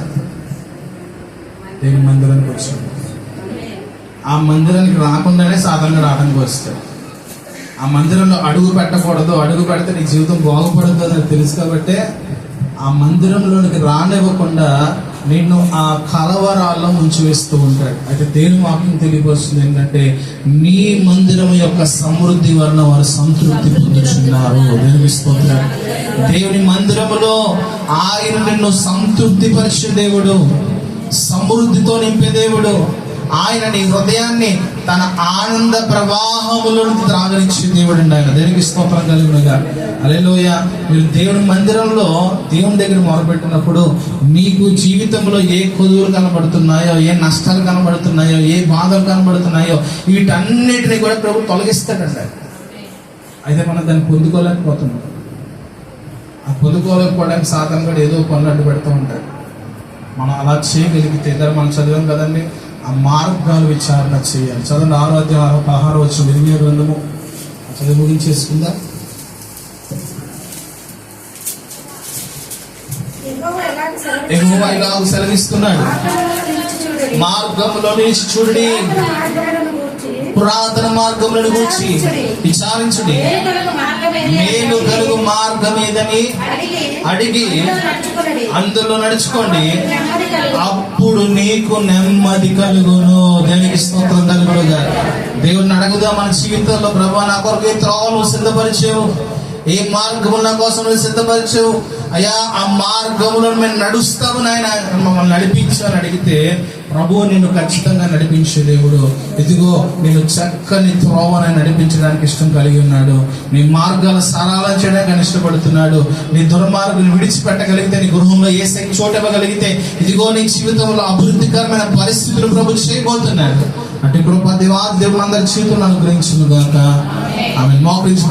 దేవుని మందిరానికి వచ్చాడు. ఆ మందిరానికి రాకుండానే సాధారణంగా రావడానికి వస్తాడు. ఆ మందిరంలో అడుగు పెట్టకూడదు, అడుగు పెడితే నీ జీవితం బాగుపడదు అని తెలుసు కాబట్టి ఆ మందిరంలోనికి రానివ్వకుండా నిన్ను ఆ కలవరాల్లో ముంచివేస్తూ ఉంటాడు. అయితే దేవుని వాక్యం తెలియవస్తుంది ఏంటంటే, నీ మందిరం యొక్క సమృద్ధి వలన వారు సంతృప్తి పొందుతున్నారు. దేవుని స్తోత్రం. దేవుని మందిరములో ఆయన నిన్ను సంతృప్తి పరిచే దేవుడు, సమృద్ధితో నింపే దేవుడు. ఆయన నీ హృదయాన్ని తన ఆనంద ప్రవాహములను త్రాగనిచ్చే దేవుడు అండి ఆయన. దేవునికి స్తోత్రం కలుగునుగా, హల్లెలూయా. మీరు దేవుని మందిరంలో దేవుని దగ్గర మొదలుపెట్టినప్పుడు మీకు జీవితంలో ఏ కొదువులు కనబడుతున్నాయో, ఏ నష్టాలు కనబడుతున్నాయో, ఏ బాధలు కనబడుతున్నాయో వీటన్నిటిని కూడా ప్రభు తొలగిస్తాడండి. అయితే మనం దాన్ని పొందుకోలేకపోతున్నాం. ఆ పొందుకోలేకపోవడానికి సాధన కూడా ఏదో పనులు అడ్డు పెడుతూ ఉంటాడు. మనం అలా చేయగలిగితే, మనం చదివాం కదండి, ఆ మార్గాలు విచారణ చేయాలి. చదవండి 6వ అధ్యాయం 16 వచనం, ఇర్మీయా గ్రంథము. చదివి ముగించేసుకుందా? యెహోవా ఇలాగ సెలవిస్తున్నాడు, మార్గంలో నిలిచి చూడండి, పురాతన మార్గములను గూర్చి విచారించుడి, మేలు కలుగు మార్గం ఏదని అడిగి అందులో నడుచుకోండి, అప్పుడు నీకు నెమ్మది కలుగును. దేవునికి స్తోత్రం కలుగునుగా. దేవుడిని అడుగుదా మన జీవితంలో, ప్రభువా నా కొరకు ఏ త్రోవలు సిద్ధపరిచావు, ఏ మార్గము నా కోసం సిద్ధపరిచావు అయ్యా, ఆ మార్గములో మేము నడుస్తాము నాయన, మమ్మల్ని నడిపించాలని అడిగితే ప్రభువు నిన్ను ఖచ్చితంగా నడిపించే దేవుడు. ఇదిగో నేను చక్కని త్రోవని నడిపించడానికి ఇష్టం కలిగి ఉన్నాడు. నీ మార్గాలు సరళం చేయడానికి ఆయన ఇష్టపడుతున్నాడు. నీ దుర్మార్గులు విడిచిపెట్టగలిగితే, నీ గృహంలో ఏ చోటు ఇవ్వగలిగితే, ఇదిగో నీ జీవితంలో అభివృద్ధికరమైన పరిస్థితులు ప్రభు చేయబోతున్నాడు. అంటే కృప దేవుడు అందరి జీవితంలో అనుగ్రహించును గాక. ఆమె మోకరించి